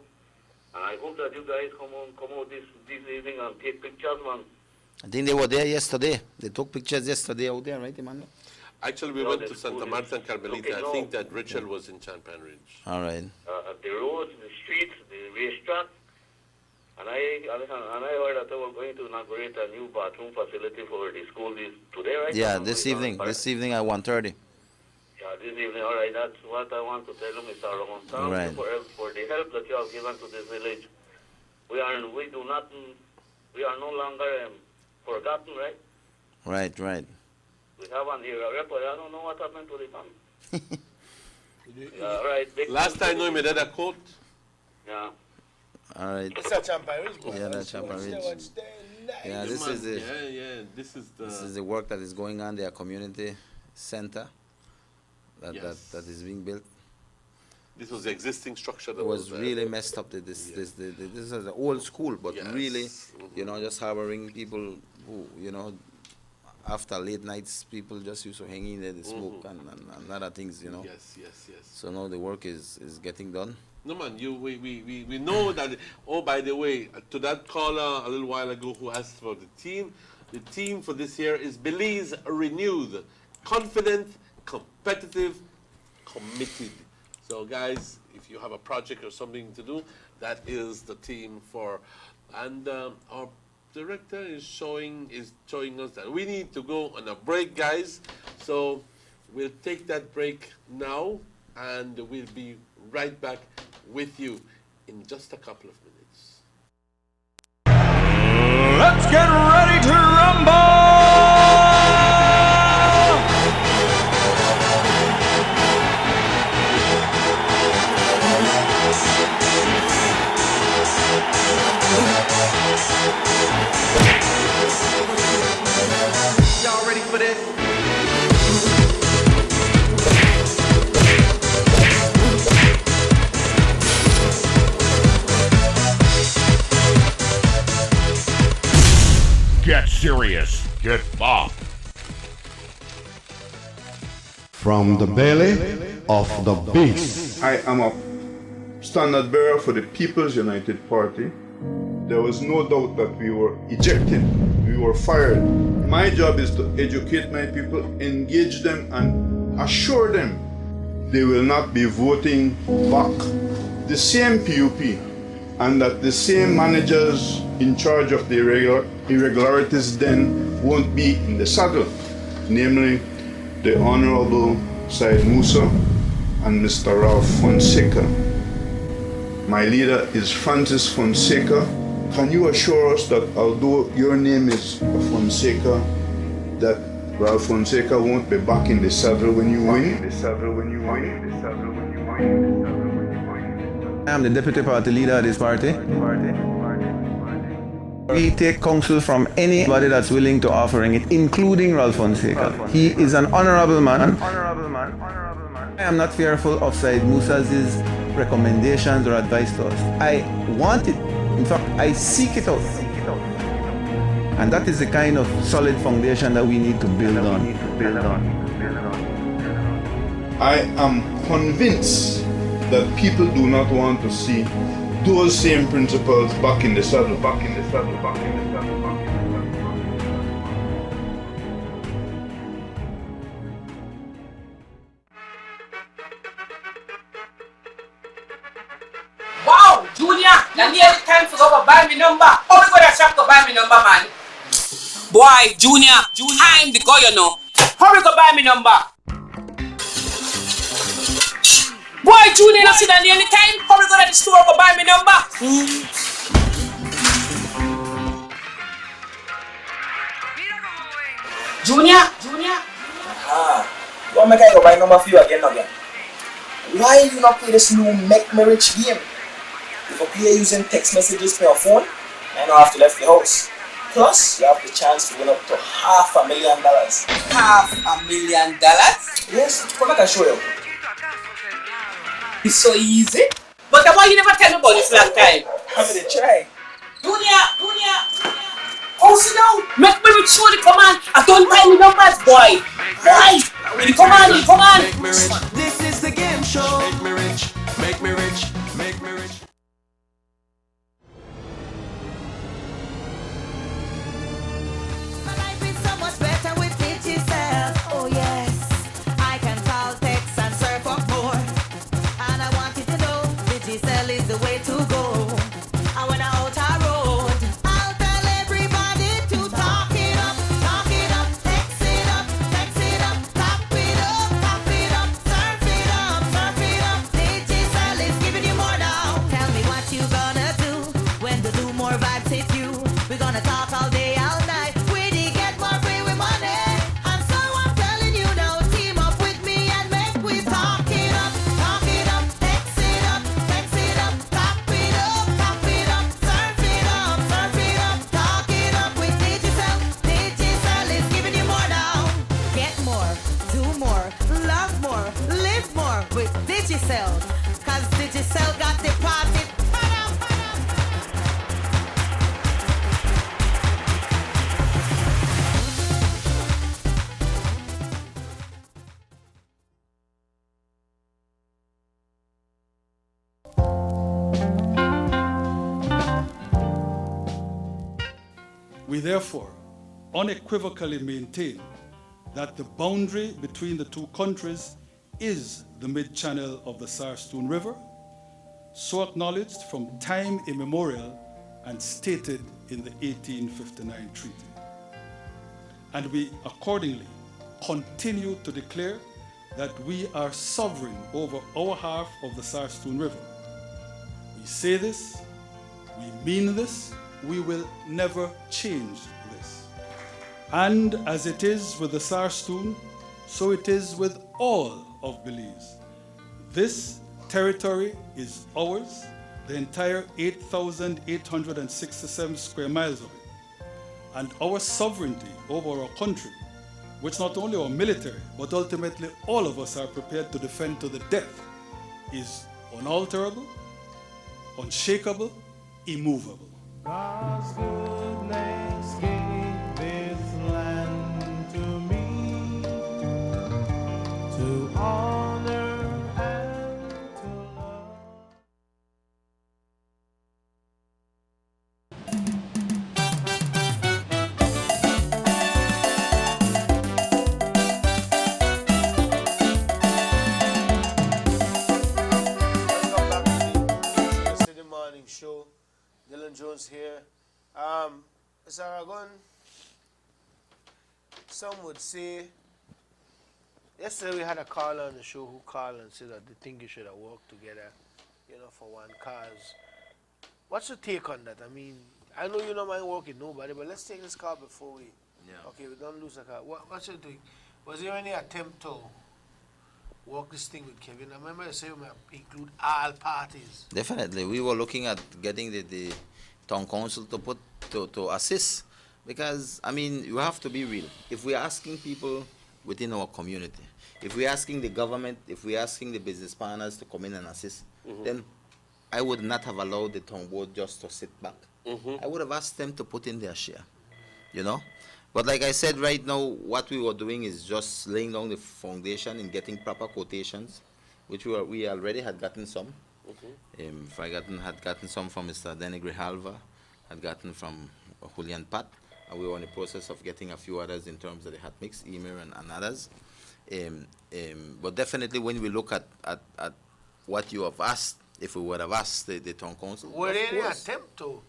and I hope that you guys come out this evening and take pictures, man. I think they were there yesterday. They took pictures yesterday out there, right, Emmanuel? Actually, we went to Santa Marta and Carmelita. I think that Rachel was in Champan Ridge. All right. The roads, the streets, the racetrack, and I heard that they were going to inaugurate a new bathroom facility for the school today, right? Yeah, this evening at 1:30. Yeah, this evening. All right, that's what I want to tell you, Mr. Aragon. Thank you for the help that you have given to this village. We are no longer forgotten, right? Right. We have an era rep, but I don't know what happened to the man. Yeah, right. Last I know him, he did a quote. Yeah. All right. It's a Champan Ridge. Yeah, that's Champan Ridge. Yeah, this is the work that is going on. Their community center that is being built. This was the existing structure that it was really messed up. This is an old school, but really, just harboring people who, after late nights, people just used to hang in there, they smoke and other things, Yes. So now the work is getting done. No, man, we know that. Oh, by the way, to that caller a little while ago who asked for the team for this year is Belize Renewed. Confident, competitive, committed. So, guys, if you have a project or something to do, that is the team for. And our director is showing us that we need to go on a break, guys. So we'll take that break now, and we'll be right back with you in just a couple of minutes. Let's get ready to rumble! Y'all ready for this? Get serious. Get bopped. from the belly of the beast. I am a standard bearer for the People's United Party. There was no doubt that we were ejected, we were fired. My job is to educate my people, engage them, and assure them they will not be voting back the same PUP, and that the same managers in charge of the irregularities then won't be in the saddle, namely the Honorable Said Musa and Mr. Ralph Fonseca. My leader is Francis Fonseca. Can you assure us that although your name is Fonseca, that Ralph Fonseca won't be back in the saddle when you win? I am the deputy party leader of this party. We take counsel from anybody that's willing to offering it, including Ralph Fonseca. He is an honorable man. I am not fearful of Said Musa's recommendations or advice to us. I want it. In fact, I seek it out. And that is the kind of solid foundation that we need to build on. I am convinced that people do not want to see those same principles back in the saddle. Wow, Junior, now nearly time to go buy me number. How we go to shop to buy me number, man? Boy, Junior, time to go, you know. How we go buy me number? Boy, Junior, not see that nearly time. How we go to the store to buy me number? Junior. You want me to go buy number for you again? Why you not play this new Make Me Rich game? If you play using text messages for your phone, you don't have to leave the house. Plus, you have the chance to win up to $500,000. $500,000? Yes, come back and show you. It's so easy. But why you never tell me about this last time? I'm gonna try. Junior. Oh, sit down. Make Me Rich show the command. I don't buy me numbers, boy. Boy, come on. Make me rich. This is the game show. Make me rich. Make me rich. Make me rich. We therefore unequivocally maintain that the boundary between the two countries is the mid-channel of the Saar-Stone River, so acknowledged from time immemorial and stated in the 1859 treaty. And we accordingly continue to declare that we are sovereign over our half of the Saar-Stone River. We say this, we mean this, we will never change this. And as it is with the Saar-Stone, so it is with all of Belize. This territory is ours, the entire 8,867 square miles of it. And our sovereignty over our country, which not only our military, but ultimately all of us are prepared to defend to the death, is unalterable, unshakable, immovable. God's goodness gave this land to me, to Mr. Aragon, some would say, yesterday we had a caller on the show who called and said that they think you should have worked together, for one cause. What's your take on that? I mean, I know you don't mind working with nobody, but let's take this call before we. Yeah. Okay, we don't lose a call. What's your take? Was there any attempt to work this thing with Kevin? I remember you said you might include all parties. Definitely, we were looking at getting the town council to assist, because I mean you have to be real. If we're asking people within our community, if we're asking the government, if we're asking the business partners to come in and assist, then I would not have allowed the town board just to sit back. I would have asked them to put in their share, But like I said, right now, what we were doing is just laying down the foundation and getting proper quotations, which we already had gotten some. Had gotten some from Mr. Denny Grijalva, had gotten from Julian Pat, and we were in the process of getting a few others in terms of the hot mix, Emir and others. But definitely when we look at what you have asked, if we would have asked the town council, Were there any attempt to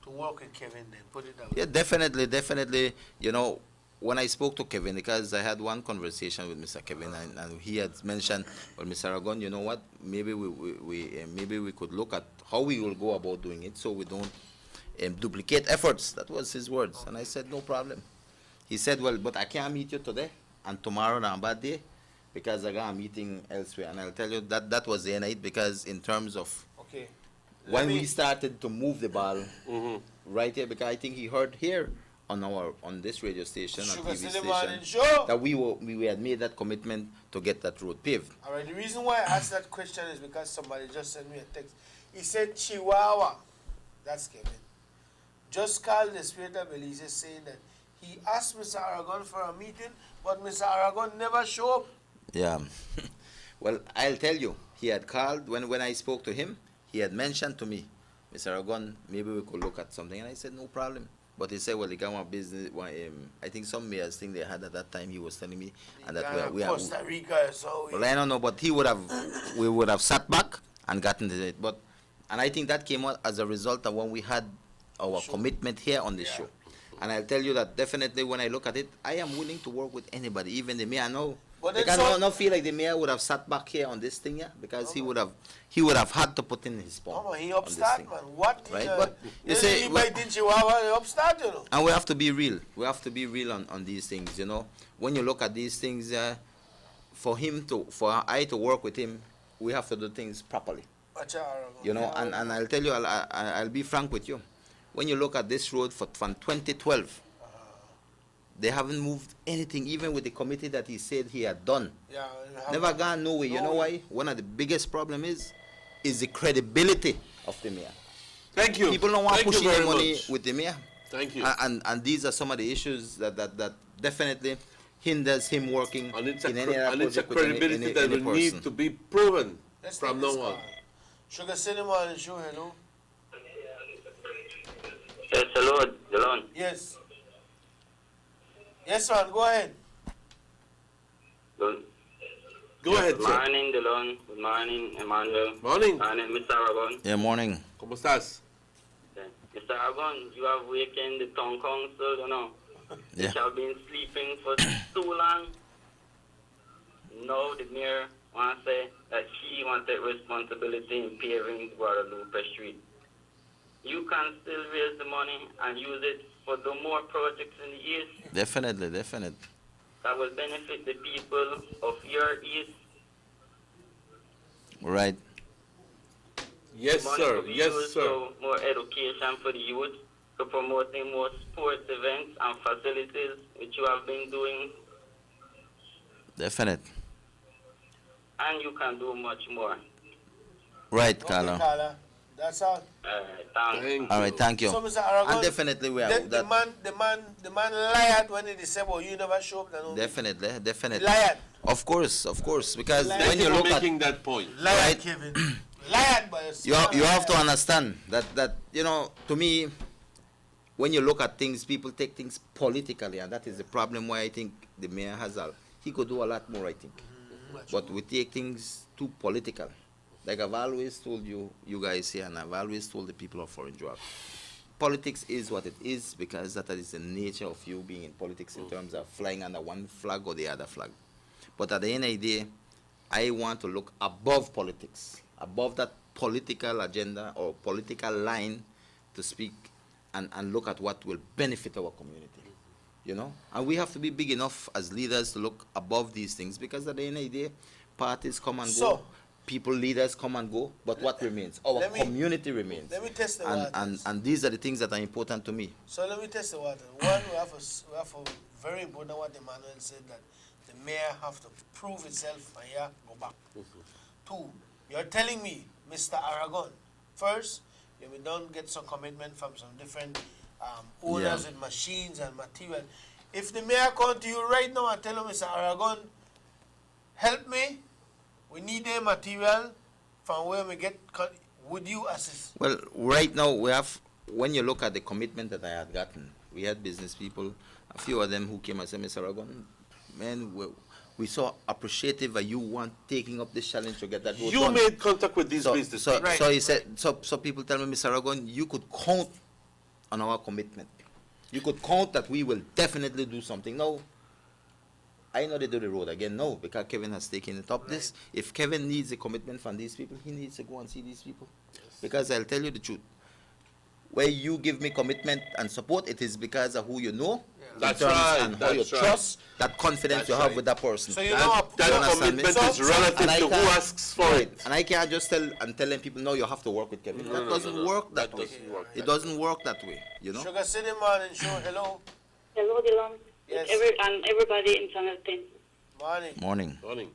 work with Kevin then? Put it out. yeah, definitely. When I spoke to Kevin, because I had one conversation with Mr. Kevin, and he had mentioned, well, Mr. Aragon, you know what? Maybe we could look at how we will go about doing it, so we don't duplicate efforts. That was his words, and I said no problem. He said, well, but I can't meet you today, and tomorrow on a bad day, because I got a meeting elsewhere. And I'll tell you that was the night, because in terms of Okay. when we started to move the ball right here, because I think he heard here on this radio station or Sugar TV City station Morning Show. that we had made that commitment to get that road paved. All right, the reason why I asked that question is because somebody just sent me a text. He said Chihuahua. That's Kevin. Just called the Spirit of Belize saying that he asked Mr. Aragon for a meeting, but Mr. Aragon never showed up. Yeah. Well, I'll tell you, he had called when I spoke to him. He had mentioned to me, Mr. Aragon, maybe we could look at something, and I said no problem. But he said, well, he got one business. I think some mayors thing they had at that time. He was telling me, and that we are. Costa Rica, so. Well, I don't know, but we would have sat back and gotten to it. And I think that came out as a result of when we had our commitment here on the show. And I'll tell you that definitely when I look at it, I am willing to work with anybody, even the mayor. No, because I don't feel like the mayor would have sat back here on this thing, because he would have had to put in his paw. No, he upstart, man. What? Right? But you say, Chihuahua, upstart, And we have to be real. We have to be real on these things, When you look at these things, for I to work with him, we have to do things properly. And I'll tell you, I'll be frank with you. When you look at this road from 2012, they haven't moved anything, even with the committee that he said he had done. Yeah, never gone nowhere. You know why? One of the biggest problem is the credibility of the mayor. Thank you. People don't want to Thank push you their very money much. with the mayor. Thank you. And these are some of the issues that definitely hinders him working and it's in any other it's a project with credibility any that will person. need to be proven Let's from take now this on. call. Sugar Cinema and Show, hello. Yes, hello, Delon. Yes. Yes, man, go ahead. Good. Go ahead, Good sir. morning, Delon. Good morning, Emmanuel. Morning. Morning, Mr. Aragon. Yeah, morning. ¿Cómo estás? Mr. Aragon, you have wakened the town council, Yeah. They have been sleeping for too long. Now the mayor wants to say that he wants to take responsibility in paving Guadalupe Street. You can still raise the money and use it for the more projects in the east Definitely. that will benefit the people of your east. Right. Yes, Money sir. will be Yes, used sir. for more education for the youth, to promoting more sports events and facilities, which you have been doing, Definite. and you can do much more. Right, Okay, Carlo. Carla. That's all. Thanks. All right, thank you. So, Mr. Aragon, And definitely we are the man lied when he said, well, you never show up. Definitely. Lied. Of course, because Lied. when you look at making that point. Lied, Right. Kevin. Lied by yourself. you have to understand that to me, when you look at things, people take things politically, and that is the problem why I think the mayor he could do a lot more, I think. But we take things too political. Like I've always told you guys here, and I've always told the people of Orange Walk, politics is what it is because that is the nature of you being in politics in terms of flying under one flag or the other flag. But at the end of the day, I want to look above politics, above that political agenda or political line to speak and look at what will benefit our community. You know? And we have to be big enough as leaders to look above these things because at the end of the day, parties come and go, people, leaders come and go, but what remains? Our community remains. Let me test the and these are the things that are important to me. So let me test the water. One, we have a very important what Emmanuel said, that the mayor have to prove itself and yeah, go back. Two, you're telling me, Mr. Aragon, first, you will don't get some commitment from some different owners with machines and material. If the mayor come to you right now and tell him, Mr. Aragon, help me, we need a material from where we get, would you assist? Well, right now we have, when you look at the commitment that I had gotten, we had business people, a few of them who came and said, Mr. Aragon, man, we so appreciative of you want taking up this challenge to get that road You done. made contact with these business So, people. so he said, so people tell me, Mr. Aragon, you could count on our commitment. You could count that we will definitely do something. No, I know they do the road again. No, because Kevin has taken it up. This, if Kevin needs a commitment from these people, he needs to go and see these people. Because I'll tell you the truth. Where you give me commitment and support, it is because of who you know. That's in terms right, And how you that's right. trust, that confidence That's you have right. with that person. So you That- know, that your understand me? commitment is relative and I to who can't- asks for right. it. And I can't just telling people, no, you have to work with Kevin. That doesn't work that way. It doesn't work that way, you know? Sugar City Morning Show, hello. Hello, Dylan. Yes. And everybody in Channel 10. Morning. Morning. Morning.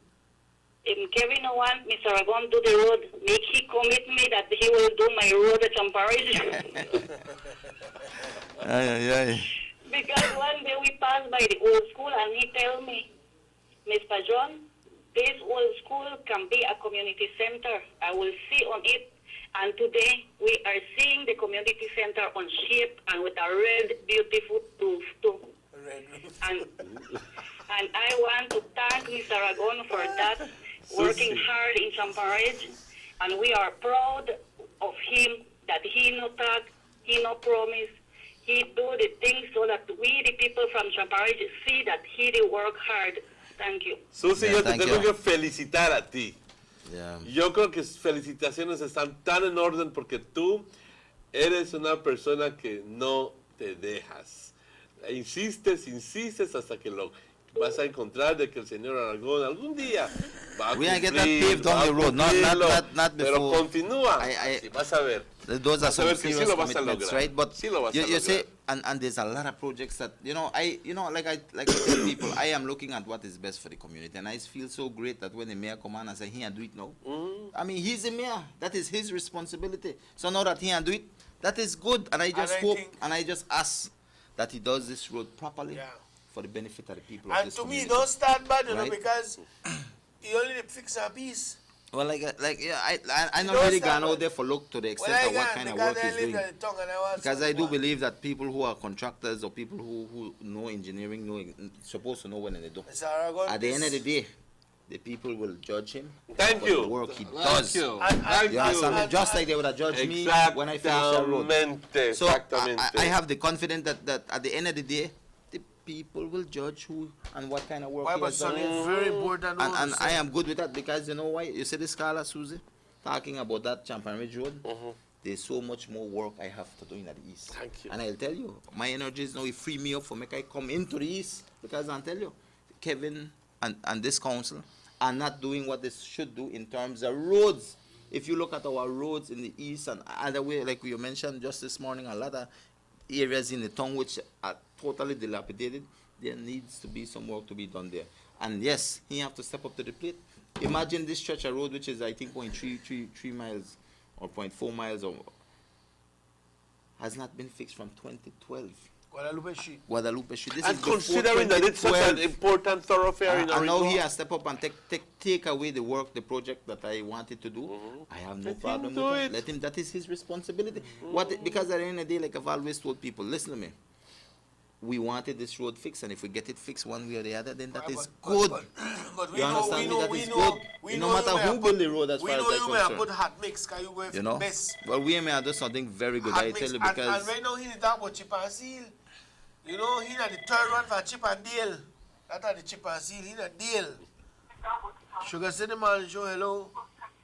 If Kevin no want Mr. Aragon do the road, make he commit me that he will do my road at Champaris. Because one day we passed by the old school and he tell me, Mr. John, this old school can be a community center. I will see on it. And today we are seeing the community center on shape and with a red, beautiful roof too. And I want to thank Mr. Aragon for that, working hard in Champarej. And we are proud of him that he no talk, he no promise. He do the things so that we, the people from Champarej, see that he did work hard. Thank you. Susi, Yeah, yo te thank tengo you. que felicitar a ti. Yo creo que felicitaciones están tan en orden porque tú eres una persona que no te dejas. Insistes, insistes hasta que lo vas a encontrar de que el señor Aragón algún día va a We cumplir, get that paved va on a the road, not cumplirlo, before. pero continúa, así vas a ver. Those are Vas a some ver que sí serious lo vas a commitments, lograr. right? But Sí lo vas a you lograr. say, and there's a lot of projects that like I tell people, I am looking at what is best for the community, and I feel so great that when the mayor come on and say he can do it now. I mean, he's the mayor. That is his responsibility. So now that he can do it, that is good, and I just hope and I just ask that he does this road properly for the benefit of the people. of And this to me, community. don't start bad, you know, Right? because he only fix a piece. Well, I not Don't really start gone out bad. there for look to the extent Well, I of what got- kind of because work I he's live doing. at the tongue and I want Because I something do bad. believe that people who are contractors or people who know engineering supposed to know when they do. Mr. Aragon, At the end of the this- day, the people will judge him Thank for you. the work he Thank does. you. Thank You understand me? you. Just like they would have judged me when I finished that road. Exactamente, So exactamente. I have the confidence that at the end of the day, the people will judge who and what kind of work Why, he but has done. Sonny, very important And, road and to I say. am good with that because you know why? You see this Carla Susie talking about that Champion Ridge Road. There's so much more work I have to do in the east. Thank you. And I'll tell you, my energies now free me up for make I come into the east because I'll tell you, Kevin and this council are not doing what they should do in terms of roads. If you look at our roads in the east and other way, like you mentioned just this morning, a lot of areas in the town which are totally dilapidated, there needs to be some work to be done there. And yes, he have to step up to the plate. Imagine this stretch of road, which is I think 0.3 miles or 0.4 miles, or has not been fixed from 2012. Guadalupe Street. Guadalupe Street. This And is before considering that it's such an 2012. important thoroughfare in And now Origo, he has step up and take away the work, the project that I wanted to do. I have no Let him problem do with it. it. Let him. That is his responsibility. Because at the end of the day, like I've always told people, listen to me. we wanted this road fixed, and if we get it fixed one way or the other, then that is But- good. But You understand me? That is good. No matter who build the road, as we far as know I'm you may have concerned. put hot mix, because you going You for know? the best. Well, we may have done something very good. Hot I mix. tell you, And because right now he talk about chip and seal. You know, he not the third one for chip and deal. That are the chip and seal. He not deal. Sugar Cinnamon Show, hello.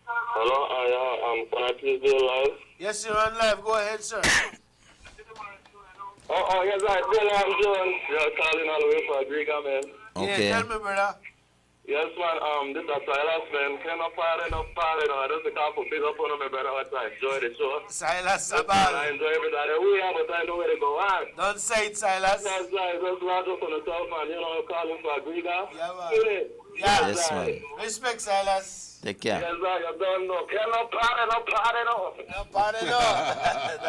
Hello, can I please do live? Yes, you're on live. Go ahead, sir. Yes, Bill, I'm John. You're calling all the way from Griga, man. Okay. Yeah, tell me, brother. Yes, man, this is Silas, man. Can I party, I just can't put big up on me, brother. I enjoy the show. Silas And Sabal. I enjoy everybody. We have, but I know where to go on. Don't say it, Silas. That's right. That's right. Just on the top, man. You know, calling for Griga. Yeah, man. Yeah. Yes, man. Respect, Silas. Take care. Yes, right. You don't know. Can I party, no. No, pardon, no.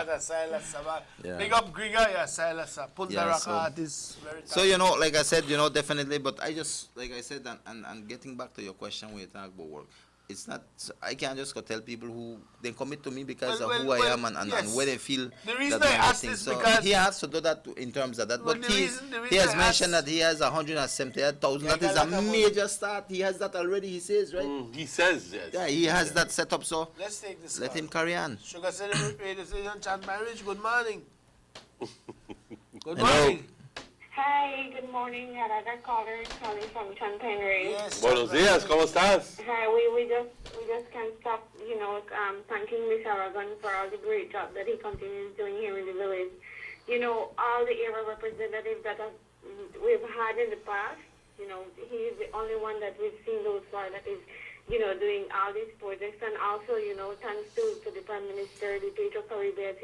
That's Silas Sabal. Yeah. Big up Griga, yeah, Silas. Punta Yeah, Raka so- artist. Very So, you know, like I said, you know, definitely, but I just, like I said, and getting back to your question when you talk about work, it's not, I can't just go tell people who, they commit to me because of who I am and yes. where they feel The reason that I I'm asked getting. is So because- he has to do that in terms of that, Well, but the he reason has I mentioned asked- that he has 178,000. Yeah, That is I a like that one. major start. He has that already, he says, right? He says yes. Yeah, he has that set up, so Let's take this let call. him carry on. Sugar Cinnamon Radio Station, Chan Marriage. Good morning. Good Hello. morning. Hi, good morning. Another caller calling from Champagne Ray. Yes. Buenos días, ¿cómo estás? Hi, we just can't stop, thanking Miss Aragon for all the great job that he continues doing here in the village. You know, all the area representatives that we've had in the past, you know, he's the only one that we've seen those far that is, you know, doing all these projects. And also, you know, thanks to the Prime Minister, the Pedro Caribe,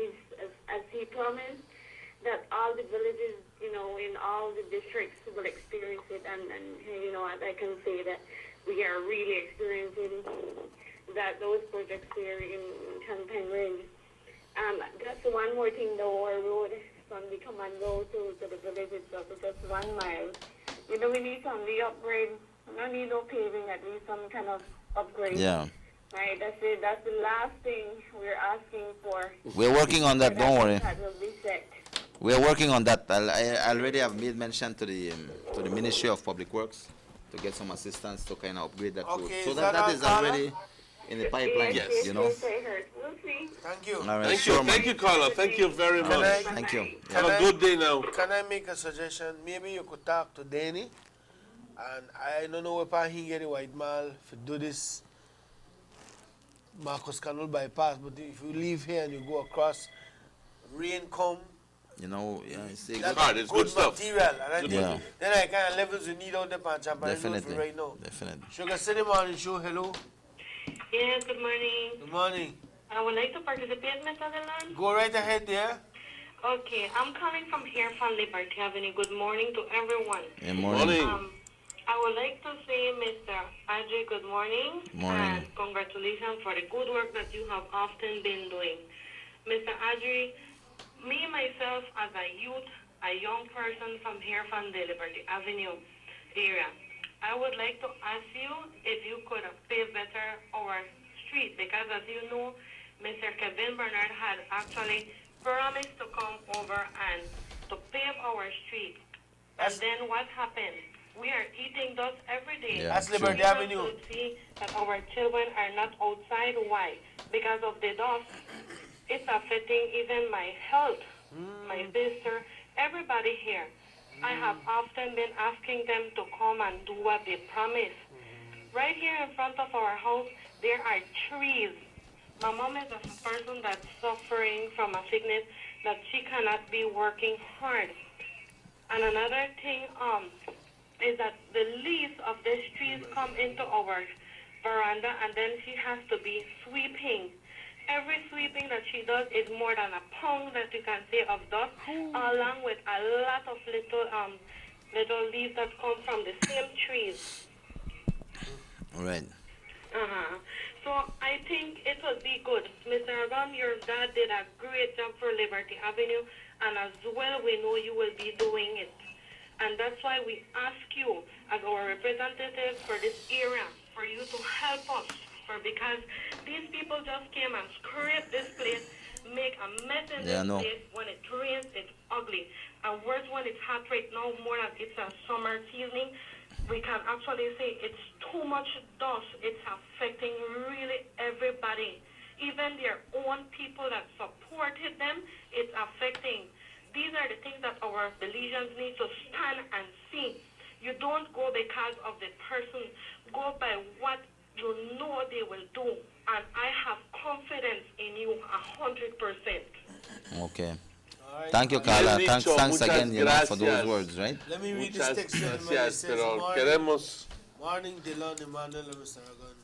as he promised, that all the villages, you know, in all the districts will experience it. And you know, I can say that we are really experiencing that those projects here in Champagne Ridge. Just one more thing, though, our road from the commando to the village itself is just 1 mile. You know, we need some upgrade. We don't need no paving, at least some kind of upgrade. Yeah. Right, that's it. That's the last thing we're asking for. We're working on that, don't worry. That will be set. We are working on that. I already have made mention to the Ministry of Public Works to get some assistance to kind of upgrade that road. Okay, So is that that is all, already in the pipeline, Yes. you know. We'll see. Thank you. All right, Thank sure, you, thank you, Carla. Thank you very Can much. I- Thank you. Have a good day now. Can I make a suggestion? Maybe you could talk to Danny. And I don't know if he get the white mall to do this Marcus Canal bypass, but if you leave here and you go across, rain come, You know, yeah, it's that's hard, it's good stuff. material. And I think Yeah. then I kind of levels you need out there on Champagne Road Definitely. for right now. Definitely. Sugar City Morning Show, hello. Yes, good morning. Good morning. I would like to participate, Ms. Adelan. Go right ahead there. Okay, I'm calling from here from Liberty Avenue. Good morning to everyone. Good morning. I would like to say, Mr. Ajay, good morning. Morning. And congratulations for the good work that you have often been doing. Mr. Ajay, me, myself, as a youth, a young person from here from the Liberty Avenue area, I would like to ask you if you could pave better our street, because as you know, Mr. Kevin Bernard had actually promised to come over and to pave our street. And then what happened? We are eating dust every day. Yeah, That's Liberty We Avenue. should see that our children are not outside. Why? Because of the dust. It's affecting even my health, my sister, everybody here. I have often been asking them to come and do what they promise. Right here in front of our house, there are trees. My mom is a person that's suffering from a sickness that she cannot be working hard. And another thing is that the leaves of these trees come into our veranda, and then she has to be sweeping. Every sweeping that she does is more than a pound that you can say of dust, along with a lot of little leaves that come from the same trees. All right. So I think it would be good. Mr. Aron, your dad did a great job for Liberty Avenue, and as well we know you will be doing it. And that's why we ask you, as our representative for this area, for you to help us. Because these people just came and scraped this place, make a mess in Yeah, I this know. place. When it rains, it's ugly. And worse when it's hot right now, more than it's a summer season. We can actually say it's too much dust. It's affecting really everybody. Even their own people that supported them, it's affecting. These are the things that our Belizeans need to stand and see. You don't go because of the person. Go by what you know they will do. And I have confidence in you 100%. Okay. right. Thank you, Bien Carla. dicho, Thanks muchas again, for those gracias. words, right? Let me read Muchas this text gentleman. It gracias, says, pero morning, queremos morning, Dylan, Emmanuel, and Mr. Aragon.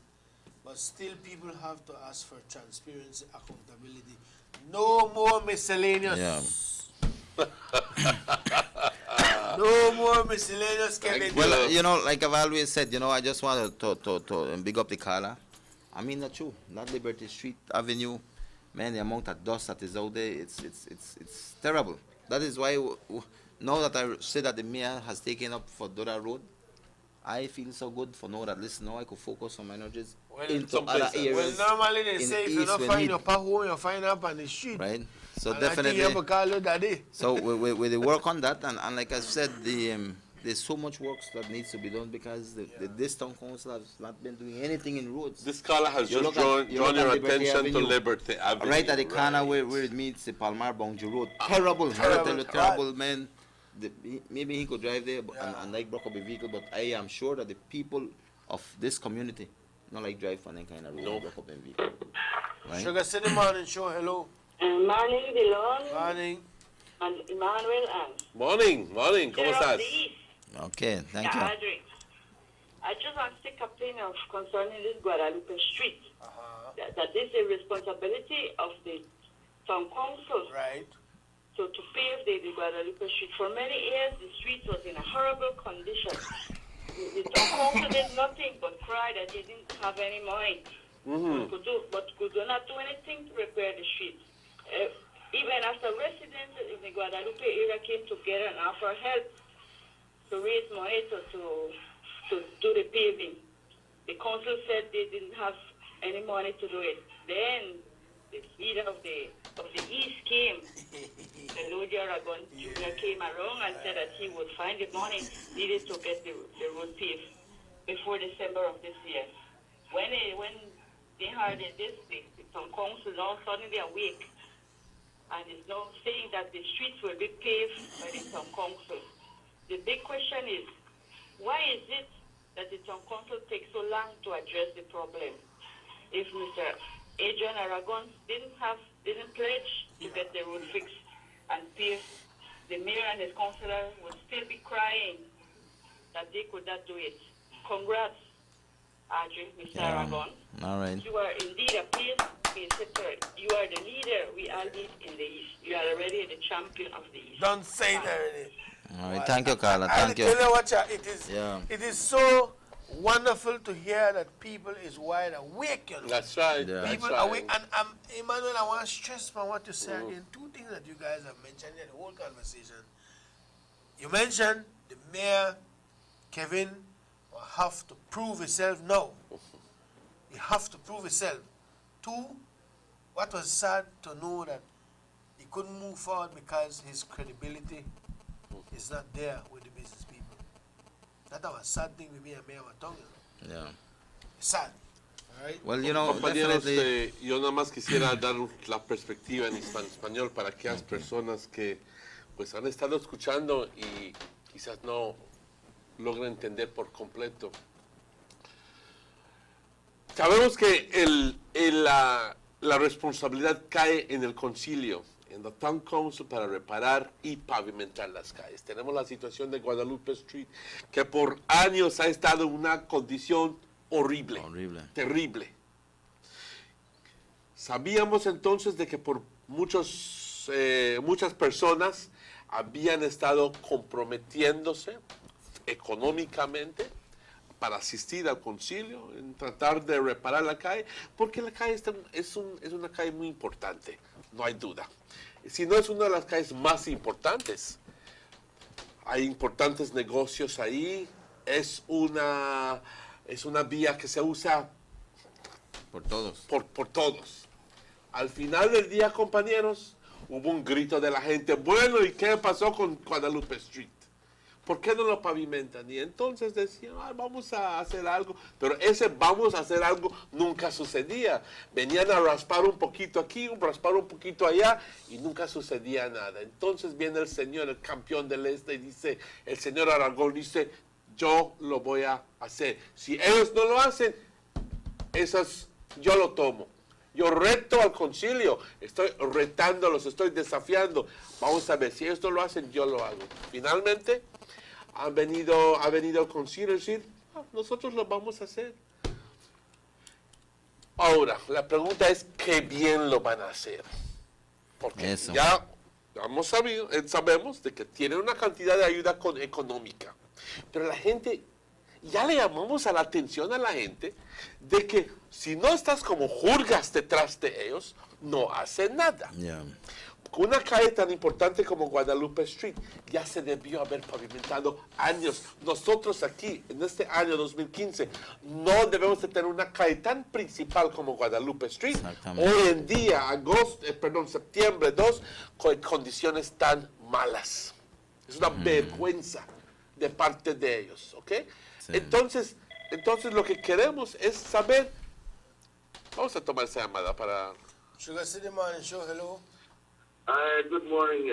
But still, people have to ask for transparency, accountability. No more miscellaneous. Yeah. No more miscellaneous, Kevin. Well, you know, like I've always said, you know, I just want to big up the Carla. I mean, not true. Not Liberty Street Avenue. Man, the amount of dust that is out there, it's terrible. That is why now that I say that the mayor has taken up for Dora Road, I feel so good for now that listen, now I could focus on my energies into other areas. Well, normally they in say if the you east don't we find need, your pa home, you find up on the street. right? So And I think definitely. you have to call you daddy. So we work on that, and like I said, there's so much work that needs to be done because this town council has not been doing anything in roads. This caller has You just look at- drawn you look your at Liberty attention to Avenue, Liberty Avenue. right at the corner where it meets the Palmar Boundary Road. Terrible, terrible. terrible, man. Maybe he could drive there and like broke up a vehicle, but I am sure that the people of this community not like drive on any kind of road, broke up a vehicle. Right? Sugar City Morning Show, hello. Morning, Dylan. Morning. And Emmanuel and Morning, morning, ¿cómo Chair of estás? the East, Okay, thank you. Audrey. I just want to take a plane of concerning this Guadalupe Street. That is a responsibility of the town council. Right. So to pave the Guadalupe Street. For many years, the street was in a horrible condition. The town council did nothing but cry that they didn't have any money. But could not do anything to repair the street. Even after residents in the Guadalupe area came together and offered help to raise money to do the paving, the council said they didn't have any money to do it. Then the leader of the East came, the Lord Aragon Jr. came around and said that he would find the money needed to get the road paved before December of this year. When they heard this, the town council now suddenly awake and is now saying that the streets will be paved by the town council. The big question is, why is it that the town council takes so long to address the problem? If Mr. Adrian Aragon didn't pledge to get the road fixed and paved, the mayor and his councillor would still be crying that they could not do it. Congrats, Audrey, Mr. Aragon. All right. You are indeed a pace setter. You are the leader we all need in the East. You are already the champion of the East. Don't say that already. All right, thank you, Carla. I'll Thank you. tell you what, it is so wonderful to hear that people is wide awake. You know? That's right. People that's right. awake. And Emmanuel, I want to stress on what you said again. Two things that you guys have mentioned in the whole conversation. You mentioned the mayor, Kevin, will have to prove himself now. He have to prove himself. Two, what was sad to know that he couldn't move forward because his credibility is not there with the business people. That was a sad thing with me and Mayor Matong. Yeah. It's sad. All right? Well, you know, Compañeros, definitely. yo nada más quisiera dar la perspectiva en español para aquellas personas que pues han estado escuchando y quizás no logran entender por completo. Sabemos que la responsabilidad cae en el concilio, en the Town Council, para reparar y pavimentar las calles. Tenemos la situación de Guadalupe Street, que por años ha estado en una condición horrible, terrible. Sabíamos entonces de que por muchas personas habían estado comprometiéndose económicamente para asistir al concilio, en tratar de reparar la calle, porque la calle es una calle muy importante, no hay duda. Si no es una de las calles más importantes, hay importantes negocios ahí, es una vía que se usa por todos. Por todos. Al final del día, compañeros, hubo un grito de la gente, bueno, ¿y qué pasó con Guadalupe Street? ¿Por qué no lo pavimentan? Y entonces decían, vamos a hacer algo. Pero ese vamos a hacer algo nunca sucedía. Venían a raspar un poquito aquí, raspar un poquito allá, y nunca sucedía nada. Entonces viene el señor, el campeón del este, y dice, el señor Aragón dice, yo lo voy a hacer. Si ellos no lo hacen, yo lo tomo. Yo reto al concilio, estoy retándolos, estoy desafiando. Vamos a ver, si ellos no lo hacen, yo lo hago. Finalmente, ha venido el concilio a decir, nosotros lo vamos a hacer. Ahora, la pregunta es, ¿qué bien lo van a hacer? Porque ya sabemos de que tienen una cantidad de ayuda económica. Pero la gente, ya le llamamos a la atención a la gente de que si no estás como jurgas detrás de ellos, no hacen nada. Con una calle tan importante como Guadalupe Street, ya se debió haber pavimentado años. Nosotros aquí, en este año 2015, no debemos de tener una calle tan principal como Guadalupe Street. Hoy en día, septiembre 2, con condiciones tan malas. Es una vergüenza de parte de ellos, ¿ok? Entonces lo que queremos es saber. Vamos a tomar esa llamada para. Sugar City Morning Show, hello. Good morning,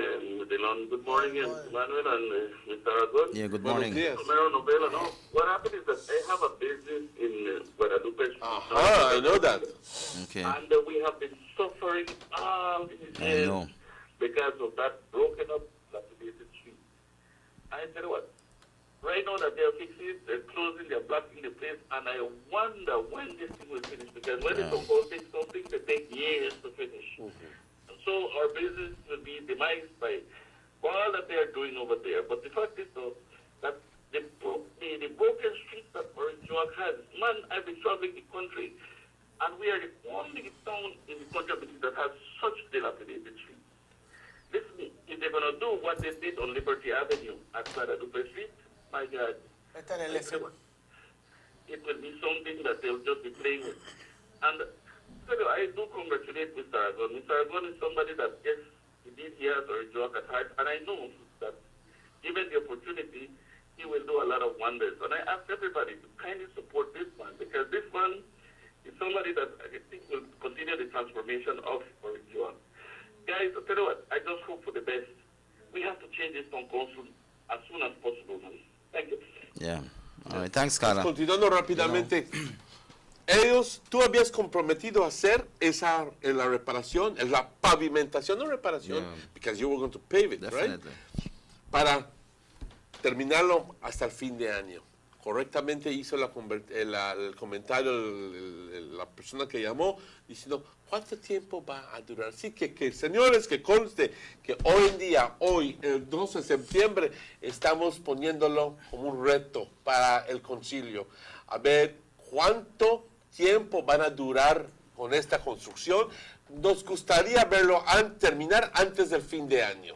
Dylan. Good morning, Manuel and Mr. Aragon. Yeah, good morning. Romero Novela, no. What happened is that I have a business in Guadalupe. I know that. Okay. And we have been suffering all these years because of that broken up dilapidated street. I tell you what, right now that they're fixing it, they're closing, they're blocking the place, and I wonder when this thing will finish, because when it's supposed to fix something, they take years to finish. So our business will be demised by all that they are doing over there. But the fact is, though, that the broken streets that Orange Walk has, man, I've been traveling the country, and we are the only town in the country that has such dilapidated streets. Listen, if they're going to do what they did on Liberty Avenue at Guadalupe Street, my God, it will be something that they'll just be playing with. And I do congratulate Mr. Aragon. Mr. Aragon is somebody that, yes, indeed he has Orange Walk at heart, and I know that given the opportunity, he will do a lot of wonders. And I ask everybody to kindly support this man, because this man is somebody that I think will continue the transformation of Orange Walk. Guys, I tell you what, I just hope for the best. We have to change this town council as soon as possible, man. Thank you. Yeah. All right. Thanks, Carla. Continuando rápidamente. Tú habías comprometido a hacer la reparación, la pavimentación, no reparación, because you were going to pave it, right? Para terminarlo hasta el fin de año. Correctamente hizo el comentario la persona que llamó, diciendo, ¿cuánto tiempo va a durar? Así que señores, que conste que hoy en día, el 12 de septiembre, estamos poniéndolo como un reto para el concilio. A ver, ¿cuánto tiempo van a durar con esta construcción? Nos gustaría verlo terminar antes del fin de año.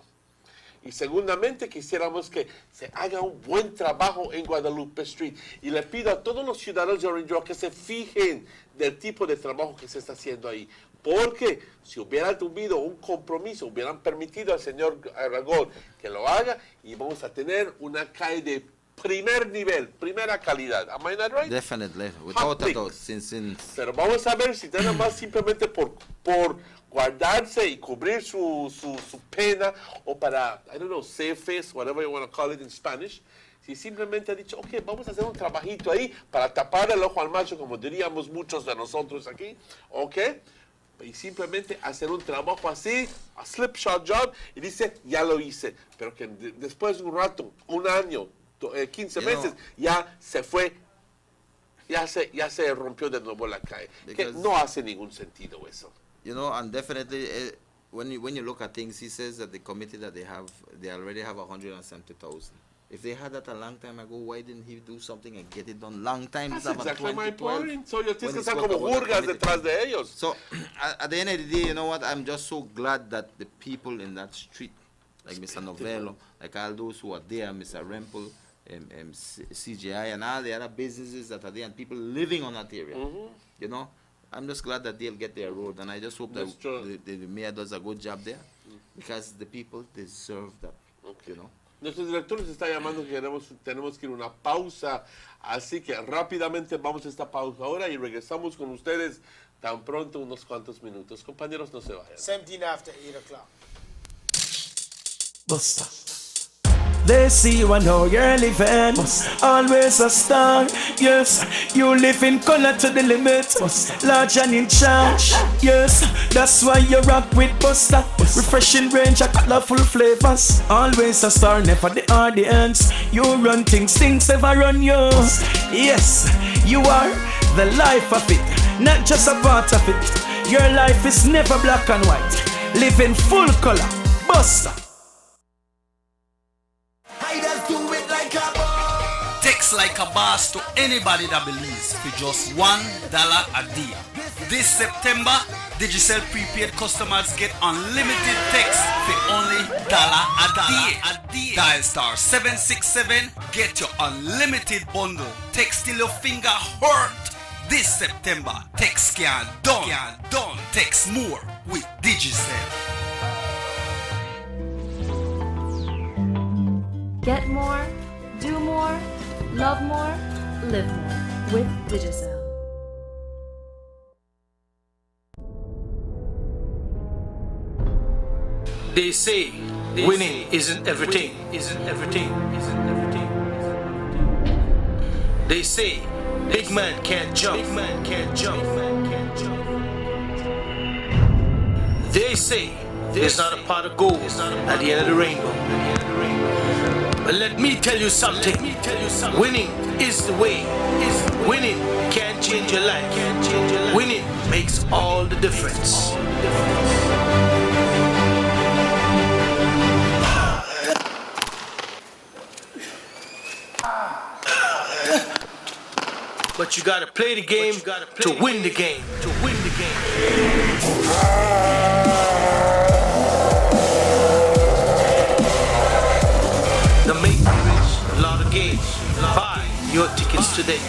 Y segundamente quisiéramos que se haga un buen trabajo en Guadalupe Street. Y le pido a todos los ciudadanos de Orange Walk que se fijen del tipo de trabajo que se está haciendo ahí. Porque si hubieran tenido un compromiso, hubieran permitido al señor Aragón que lo haga, y vamos a tener una calle de primer nivel, primera calidad. Am I not right? Definitely, without a doubt. Pero vamos a ver si nada más simplemente por guardarse y cubrir su pena, o para, I don't know, save face, whatever you want to call it in Spanish, si simplemente ha dicho, ok, vamos a hacer un trabajito ahí para tapar el ojo al macho, como diríamos muchos de nosotros aquí, ok, y simplemente hacer un trabajo así, a slipshod job, y dice, ya lo hice, pero que después de un rato, un año, 15 meses, ya se fue, ya se rompió de nuevo la calle. Que no hace ningún sentido eso. You know, and definitely, when you look at things, he says that the committee that they already have 170,000. If they had that a long time ago, why didn't he do something and get it done long time? That's exactly my point. So you tienes que estar como jurgas detrás de ellos. So, at the end of the day, you know what? I'm just so glad that the people in that street, like Mr. Novello, like all those who are there, Mr. Rempel, CGI, and all the other businesses that are there, and people living on that area, you know, I'm just glad that they'll get their road, and I just hope that the mayor does a good job there, because the people deserve that, you know. Nuestro director nos está llamando que tenemos que ir a una pausa, así que rápidamente vamos a esta pausa ahora y regresamos con ustedes tan pronto, unos cuantos minutos. Compañeros, no se vayan. 17 after 8 o'clock. Buster. They see you and know you're living. Always a star. Yes, you live in color to the limit. Large and in charge. Yes, that's why you rock with Buster. Refreshing range of colorful flavors. Always a star, never the audience. You run things ever run you. Yes, you are the life of it, not just a part of it. Your life is never black and white. Live in full color. Buster. Text like a boss to anybody that believes for just $1 a day. This September, Digicel prepaid customers get unlimited text for only $1 a day. Dial star 767, get your unlimited bundle. Text till your finger hurt. This September, text can done. Text more with Digicel. Get more, do more, love more, live more with Digicel. They say winning isn't everything. They say big man can't jump. They say there's not a pot of gold at the end of the rainbow. But let me tell you something. Winning is the way. Winning can't change your life. Winning makes all the difference. But you gotta play the game to win the game. The Make Me Rich Lotto Game. Buy your tickets today.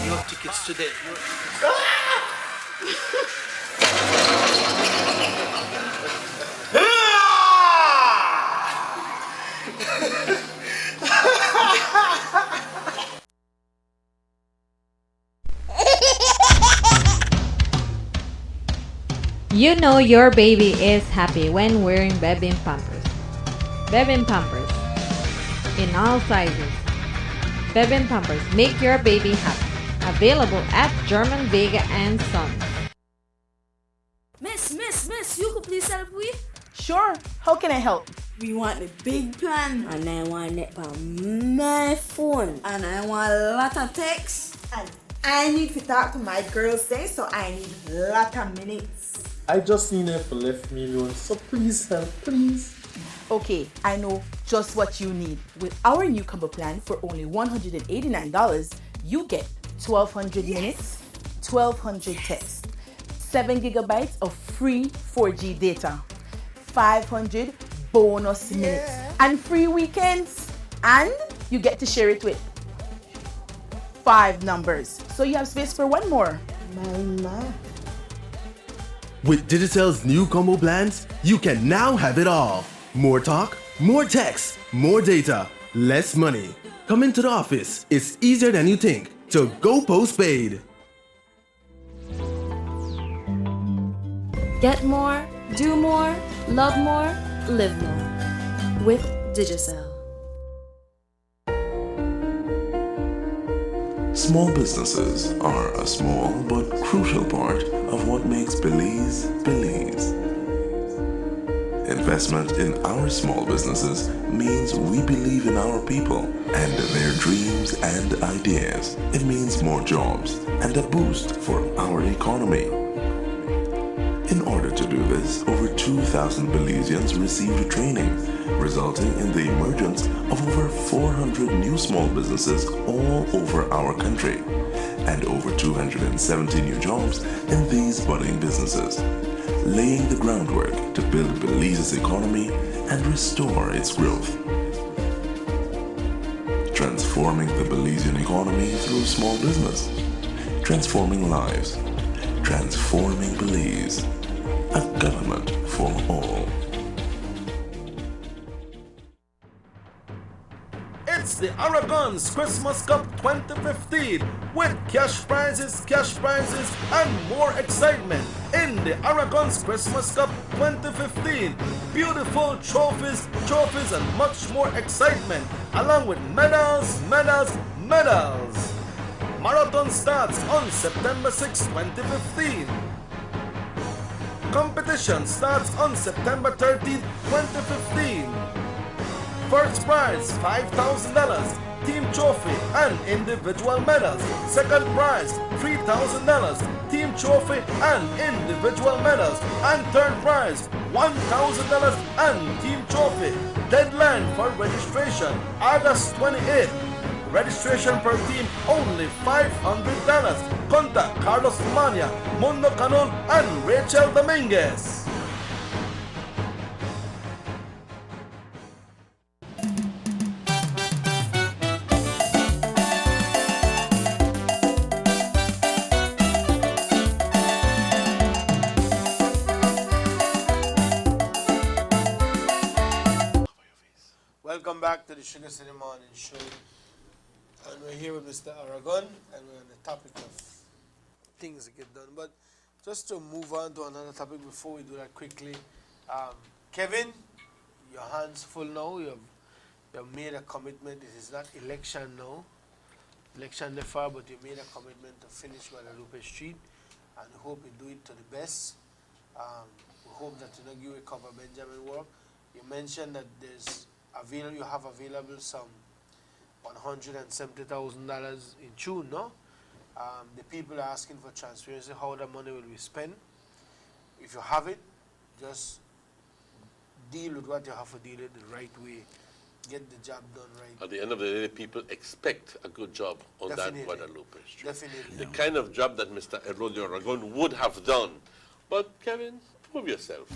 You know your baby is happy when wearing Bebin Pampers. Bebin Pampers in all sizes. Bebin Pampers make your baby happy. Available at German Vega and Sons. Miss, you could please help me? Sure, how can I help? We want the big plan, and I want it on my phone, and I want a lot of text, and I need to talk to my girls there, so I need a lot of minutes. I just need it to lift me alone, so please help, please. Okay, I know just what you need. With our new combo plan for only $189, you get 1,200 minutes, 1,200 texts, 7 gigabytes of free 4G data, 500 bonus minutes, and free weekends. And you get to share it with 5 numbers. So you have space for one more. My. With Digicel's new combo plans, you can now have it all. More talk, more text, more data, less money. Come into the office. It's easier than you think. So go postpaid. Get more, do more, love more, live more with Digicel. Small businesses are a small but crucial part of what makes Belize, Belize. Investment in our small businesses means we believe in our people and their dreams and ideas. It means more jobs and a boost for our economy. In order to do this, over 2,000 Belizeans received training, resulting in the emergence of over 400 new small businesses all over our country, and over 270 new jobs in these budding businesses, laying the groundwork to build Belize's economy and restore its growth. Transforming the Belizean economy through small business, transforming lives, transforming Belize. A government for all. It's the Aragon's Christmas Cup 2015 with cash prizes, and more excitement in the Aragon's Christmas Cup 2015. Beautiful trophies, and much more excitement, along with medals. Marathon starts on September 6, 2015. Competition starts on September 13, 2015. First prize $5,000, team trophy and individual medals. Second prize $3,000, team trophy and individual medals. And third prize $1,000 and team trophy. Deadline for registration August 28th. Registration per team only $500. Contact Carlos Mania, Mundo Canon, and Rachel Dominguez. Welcome back to the Sugar City Morning Show. And we're here with Mr. Aragon, and we're on the topic of things that get done. But just to move on to another topic before we do that quickly, Kevin, your hands full now. You have made a commitment. It is not election now. Election the far, but you made a commitment to finish Guadalupe Street, and we hope you do it to the best. We hope that you will cover Benjamin work. You mentioned that you have available some $170,000 in June, no? The people are asking for transparency, how the money will be spent. If you have it, just deal with what you have to deal with the right way. Get the job done right. At the end of the day, people expect a good job on Definitely. that Guadalupe Street. Definitely. The kind of job that Mr. Erodio Aragon would have done. But, Kevin, prove yourself.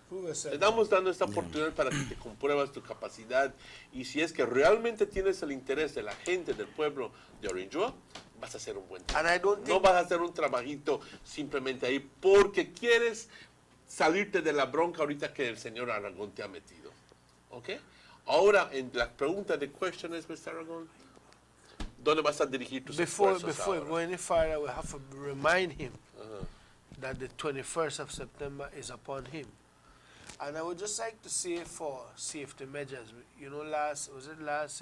Te damos dando esta oportunidad para que te compruebas tu capacidad, y si es que realmente tienes el interés de la gente del pueblo de Orinjoa, vas a hacer un buen trabajo. No vas a hacer un trabajito simplemente ahí porque quieres salirte de la bronca ahorita que el señor Aragón te ha metido. ¿Ok? Ahora, en la pregunta de question es, Mr. Aragón, ¿dónde vas a dirigir tus esfuerzos Before ahora? going any further, we have to remind him that the 21st of September is upon him. And I would just like to say for safety measures, you know, last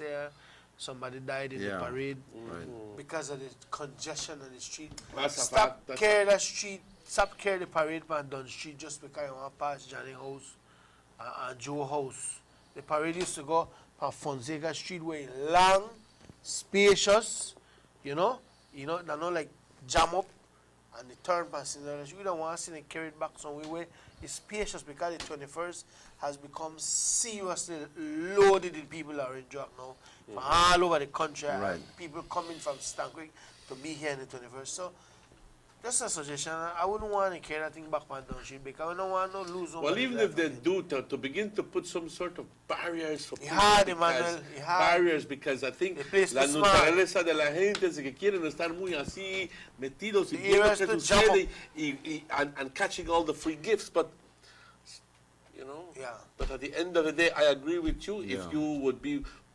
year, somebody died in the parade because of the congestion on the street. Stop carrying the street, stop carrying the parade on Dunn Street just because you want to pass Johnny house and Joe house. The parade used to go from Fonseca Street way long, spacious, you know, they're not like jam up and the turn passenger. We don't want to see them carry it back some way. It's spacious because the 21st has become seriously loaded with people that are in drug now from all over the country. Right. And people coming from Stanwick to be here in the 21st. So, just a suggestion. I wouldn't want to carry that thing back on Dunn Street because I don't want to lose. Well, even if they do, to begin to put some sort of barriers for people. Emmanuel, Barriers, because I think la naturaleza de la gente es que quieren estar muy así, metidos y viendo qué sucede and catching all the free gifts, but, you know, but at the end of the day, I agree with you. If you would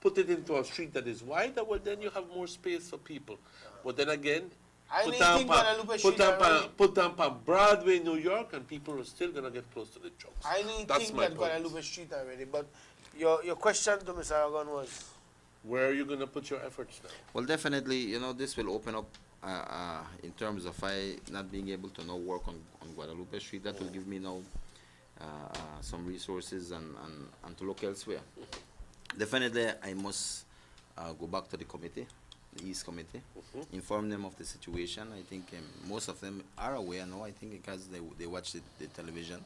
put it into a street that is wider, well, then you have more space for people. But then again, put down pa Broadway, New York, and people are still going to get close to the jokes. I didn't That's think my that point. Guadalupe Street already, but your question to Mr. Aragon was? Where are you going to put your efforts now? Well, definitely, you know, this will open up in terms of I not being able to now work on Guadalupe Street. That will give me now some resources and to look elsewhere. Definitely, I must go back to the committee, the East Committee, inform them of the situation. I think most of them are aware now, I think, because they watch the television,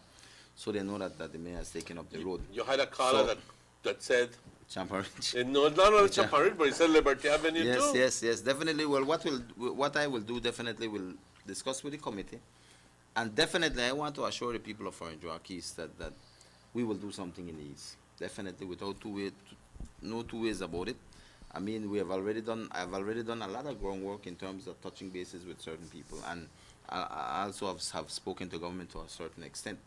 so they know that the mayor has taken up the road. You had a caller that said... Champaridge. No, not only Champaridge, but he said Liberty Avenue too. Yes, definitely. Well, what I will do, definitely will discuss with the committee, and definitely I want to assure the people of Orange Keys that we will do something in the East. Definitely, without no two ways about it. I mean, I've already done a lot of groundwork in terms of touching bases with certain people, and I also have spoken to government to a certain extent.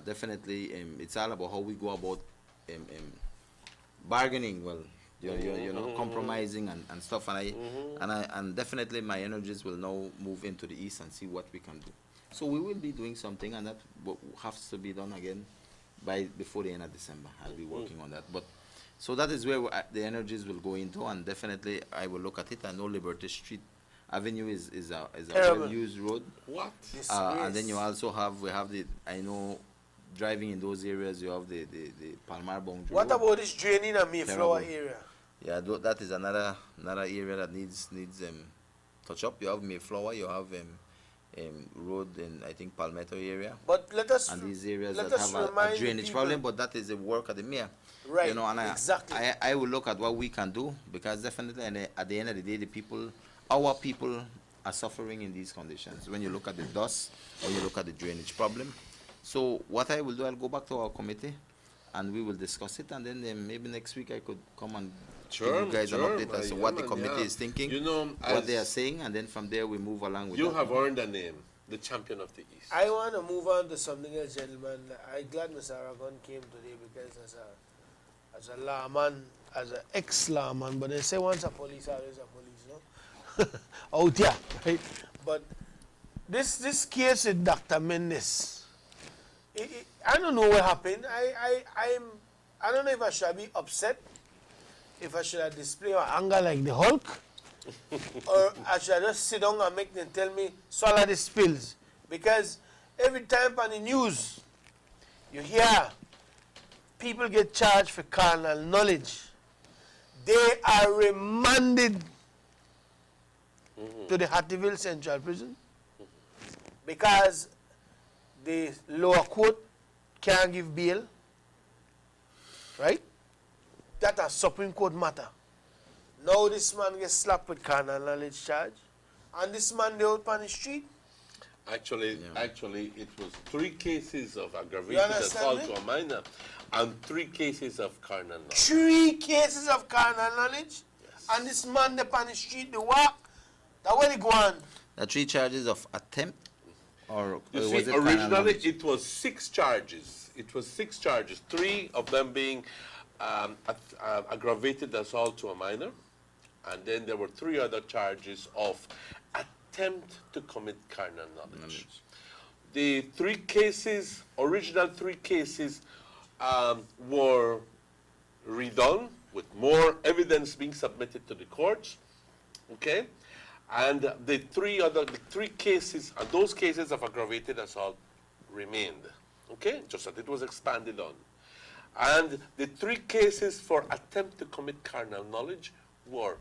Definitely, it's all about how we go about bargaining. Well, you know, compromising and stuff. And definitely, my energies will now move into the east and see what we can do. So we will be doing something, and that has to be done again before the end of December. I'll be working on that. But so that is where the energies will go into, and definitely I will look at it. I know Liberty Street Avenue is a well-used road. What? And then you also have I know driving in those areas you have the Palmar Boundary What Road. about this draining of Mayflower Terrible. area? Yeah, that is another area that needs touch up. You have Mayflower, you have road in I think Palmetto area. But let us and these areas let that us have remind a the drainage people- problem, but that is the work of the mayor. Right, You know, and exactly. I will look at what we can do, because definitely at the end of the day, our people are suffering in these conditions. When you look at the dust, when you look at the drainage problem. So what I will do, I'll go back to our committee and we will discuss it, and then maybe next week I could come and give you guys an update as to what the committee is thinking, You know, what they are as saying, and then from there we move along with you that. have earned a name, the champion of the East. I want to move on to something else, gentlemen. I'm glad Mr. Aragon came today, because as a lawman, as an ex-lawman, but they say once a police, always a police, no? Out there, right? But this case with Dr. Mendes, I don't know what happened. I don't know if I should be upset, if I should display my anger like the Hulk, or I should just sit down and make them tell me, swallow the spills. Because every time on the news, you hear people get charged for carnal knowledge. They are remanded to the Hattieville Central Prison because the lower court can't give bail, right? That's a Supreme Court matter. Now this man gets slapped with carnal knowledge charge, and this man they out on the street. Actually, it was 3 cases of You aggravated understand assault me? to a minor and 3 cases of carnal knowledge. 3 cases of carnal knowledge, and this man up on the street, they walk. That way they go on. The 3 charges of attempt, or You was see, it carnal originally knowledge? it was 6 charges. It was 6 charges, 3 of them being aggravated assault to a minor, and then there were 3 other charges of attempt to commit carnal knowledge. The 3 cases, original 3 cases, were redone with more evidence being submitted to the courts. Okay, and the 3 cases, those cases of aggravated assault remained. Okay, just that it was expanded on. And the 3 cases for attempt to commit carnal knowledge were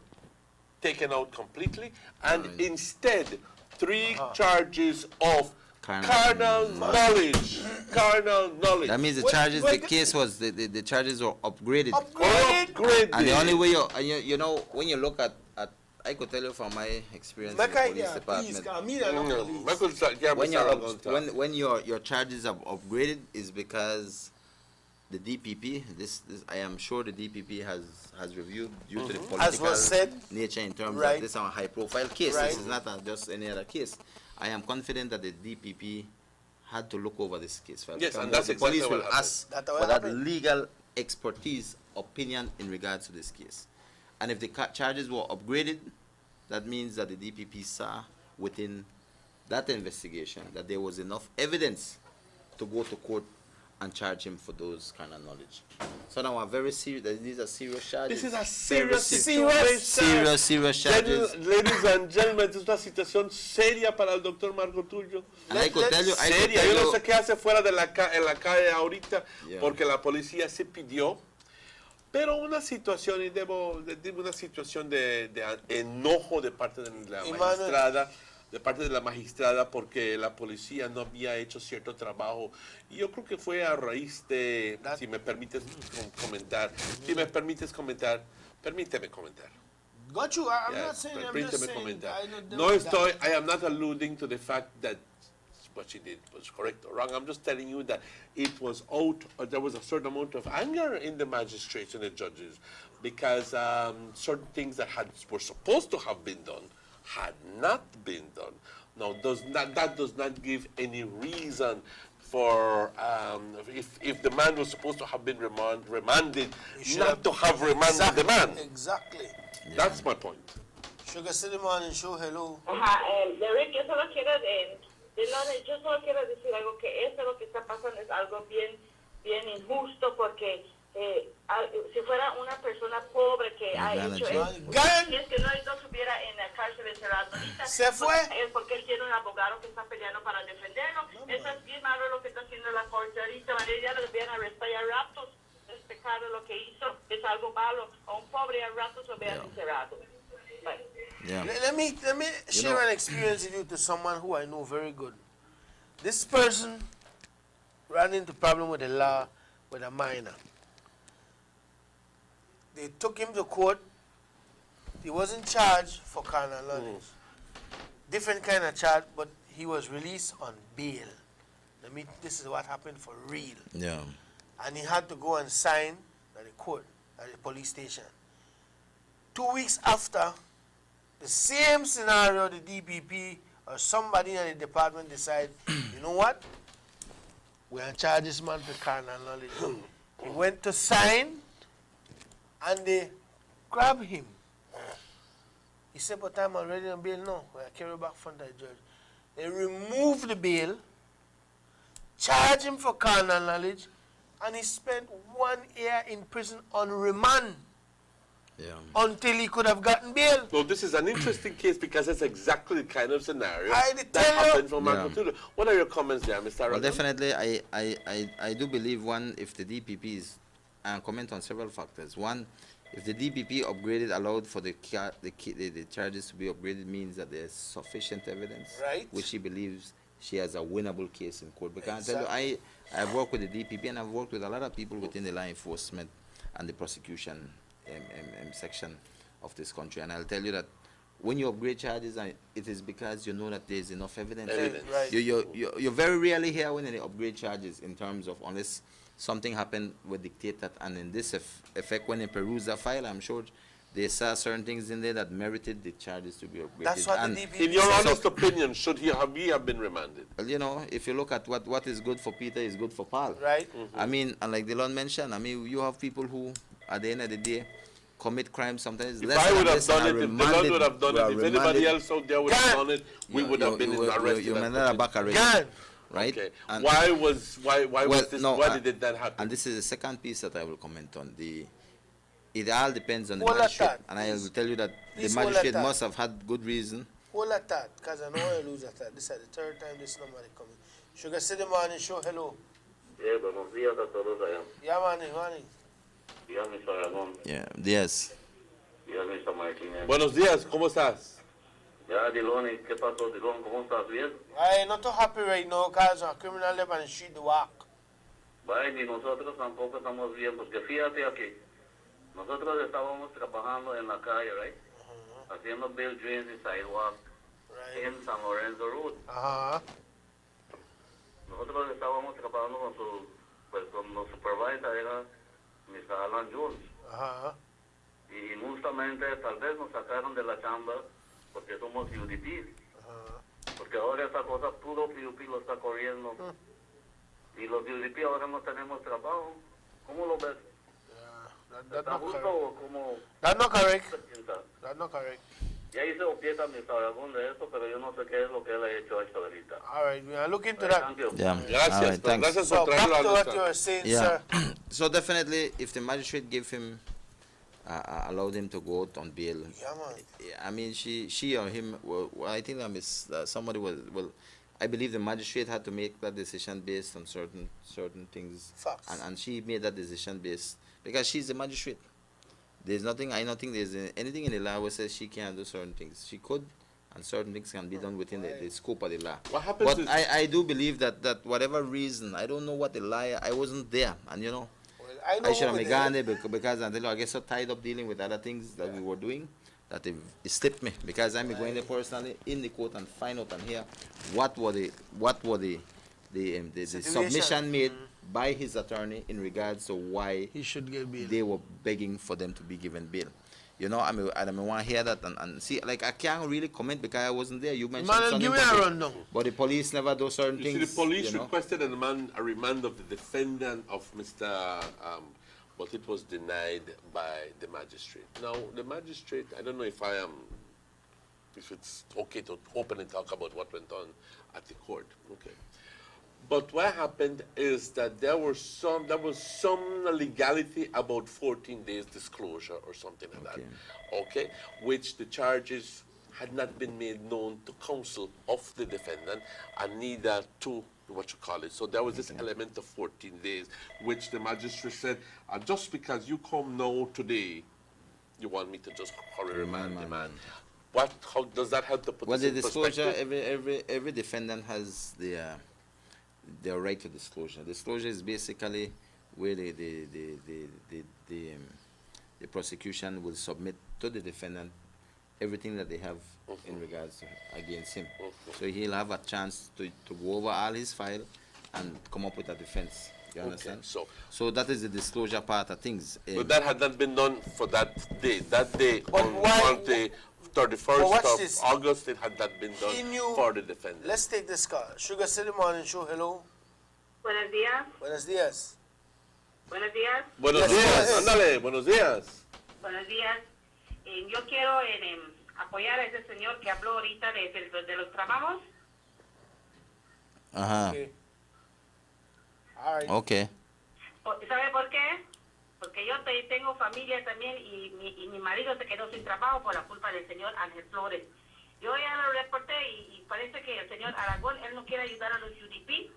taken out completely, and instead 3 charges of carnal knowledge. Carnal knowledge. That means the charges, the case was, the charges were upgraded. Upgraded. And the only way you know, when you look at I could tell you from my experience in the police department, when your charges are upgraded is because the DPP, this I am sure the DPP has reviewed due to the political nature in terms of this is a high profile case. This is not just any other case. I am confident that the DPP had to look over this case file. Yes, because and that's the exactly police what will happened. ask That's for what that happened. legal expertise opinion in regards to this case. And if the charges were upgraded, that means that the DPP saw within that investigation that there was enough evidence to go to court and charge him for those kind of knowledge. So now very serious. These are serious charges. This is a Very serious charges. Ladies and gentlemen, es una situación seria para el doctor Marco Tulio. And I could tell you, Seria. Yo no sé qué hace fuera de en la calle ahorita, Yeah. porque la policía se pidió. Pero una situación, y debo una situación de enojo de parte de la magistrada, porque la policía no había hecho cierto trabajo. Y yo creo que fue a raíz de, si me permites comentar, permíteme comentar. Got you. I'm Yeah, not saying. I'm permíteme just saying. comentar. I know that. I am not alluding to the fact that what she did was correct or wrong. I'm just telling you that it was there was a certain amount of anger in the magistrates and the judges because certain things that were supposed to have been done had not been done. Now, that does not give any reason for if the man was supposed to have been remanded, not to have remanded the man. Exactly. That's my point. Sugar City Morning Show, hello. Derek, yo solo quiero yo solo quiero decir algo, que esto lo que está pasando es algo bien injusto, porque si fuera una persona pobre que ha hecho eso, es que no estuviera en la cárcel encerrado ahorita. Se fue. Es porque él tiene un abogado que está peleando para defenderlo. Eso es bien malo lo que está haciendo la corte ahorita. Ya lo debían arrestar y a ratos. Es pecado lo que hizo, es algo malo. A un pobre a ratos lo vean encerrado. Bye. Yeah. Let me share an experience with you to someone who I know very good. This person ran into problem with the law with a minor. They took him to court. He wasn't charged for carnal knowledge. Different kind of charge, but he was released on bail. This is what happened for real. Yeah. And he had to go and sign at the court, at the police station. 2 weeks after, the same scenario, the DPP or somebody in the department decide, you know what? We're going to charge this man for carnal knowledge. He went to sign, and they grabbed him. He said, but I'm already on bail. No, I carry back front of the judge. They removed the bail, charged him for carnal knowledge, and he spent 1 year in prison on remand. Yeah. Until he could have gotten bail. So this is an interesting case because it's exactly the kind of scenario that tell you. happened for Marco Tudor. What are your comments there, Mr. Well, Aragon? definitely, I do believe, one, if the DPP is, and comment on several factors. One, if the DPP allowed for the charges to be upgraded, means that there's sufficient evidence, right, which he believes she has a winnable case in court. Because I tell you, I've worked with the DPP and I've worked with a lot of people within the law enforcement and the prosecution section of this country, and I'll tell you that when you upgrade charges, it is because you know that there's enough evidence. Right. You very rarely hear when they upgrade charges in terms of, unless something happened with dictate that, and in this effect, when they peruse the file, I'm sure they saw certain things in there that merited the charges to be upgraded. That's what and the DPP in your honest opinion, should he have been remanded? Well, you know, if you look at what is good for Peter is good for Paul. Right. I mean, and like Delon mentioned, I mean, you have people who, at the end of the day, commit crimes sometimes. If I would have done it, if Delon would have done it, if anybody else out there would have done it, we would have been arrested. You may not have back already. Right? Okay. And why did that happen? And this is the second piece that I will comment on. It all depends on the magistrate. And I will tell you that the magistrate must have had good reason. Hold at that, because I know I lose at that. This is the third time this number is coming. Sugar City Morning Show, hello. Yeah, buenos días a todos allá. Yeah, morning. Yeah, Mr. Aragon. Yeah, yes. Yeah, Mr. Martinez. Buenos días, ¿cómo estás? Ya, Dilon, ¿qué pasó, Dilon? ¿Cómo estás? ¿Bien? I'm not too happy right now because a criminal left on the street to walk. Vaya, ni nosotros tampoco estamos bien, porque fíjate aquí, nosotros estábamos trabajando en la calle, right? Haciendo build drains y sidewalk en San Lorenzo Road. Nosotros estábamos trabajando con los supervisor, era Mr. Alan Jones. Y justamente tal vez nos sacaron de la chamba porque somos UDP. Porque ahora esa cosa puro PUP lo está corriendo. Y los UDP ahora no tenemos trabajo. ¿Cómo lo ves? ¿Está justo o cómo? That's not correct. That's not correct. Ya hice opieta Mr. Aragón de esto, pero yo no sé qué es lo que él ha hecho hasta ahorita. All right, we are looking into that. Thank you. Yeah. Gracias. All right, thanks. Gracias So por back traerlo to a what nuestra- you were saying, Yeah. sir. So definitely, if the magistrate gave him, allowed him to go out on bail. Yeah, man. I mean, she or him. Well, I think somebody was. Well, I believe the magistrate had to make that decision based on certain things. Facts. And she made that decision based because she's the magistrate. There's nothing. I don't think there's anything in the law where says she can't do certain things. She could, and certain things can be done within the scope of the law. What happens But is- I do believe that whatever reason, I don't know what the lie. I wasn't there, and you know. I know I should have who gone there because until I get so tied up dealing with other things that we were doing that it slipped me because I'm going there personally in the court and find out and hear what were the submission made by his attorney in regards to why he should get bail. They were begging for them to be given bail. You know, I want to hear that and see. Like, I can't really comment because I wasn't there. You mentioned Man, something. give me a rundown. But the police never do certain You things. see, the police you know? requested a remand of the defendant of Mr. But it was denied by the magistrate. Now, the magistrate, I don't know if it's okay to openly talk about what went on at the court. Okay. But what happened is that there was some legality about 14 days disclosure or something like that. Okay, which the charges had not been made known to counsel of the defendant and neither to So there was this element of 14 days, which the magistrate said, just because you come now today, you want me to just hurry remand the man. How does that help to put Well, this the in disclosure, perspective? every defendant has their right to disclosure. Disclosure is basically where the prosecution will submit to the defendant everything that they have in regards to against him. So he'll have a chance to go over all his file and come up with a defense. You understand? So that is the disclosure part of things. But that had not been done for that day. That day, But on why- Monday, 31st watch of this. August, it had not been done for the defendant. Let's take this call. Sugar City Morning Show, hello. Buenos días. Buenos días. Buenos días. Buenos días, ándale, buenos días. Buenos días. Yo quiero apoyar a ese señor que habló ahorita de los trabajos. Ajá. Okay. ¿Sabe por qué? Porque yo tengo familia también y mi marido se quedó sin trabajo por la culpa del señor Ángel Flores. Yo ya lo reporté y parece que el señor Aragón, él no quiere ayudar a los UDP.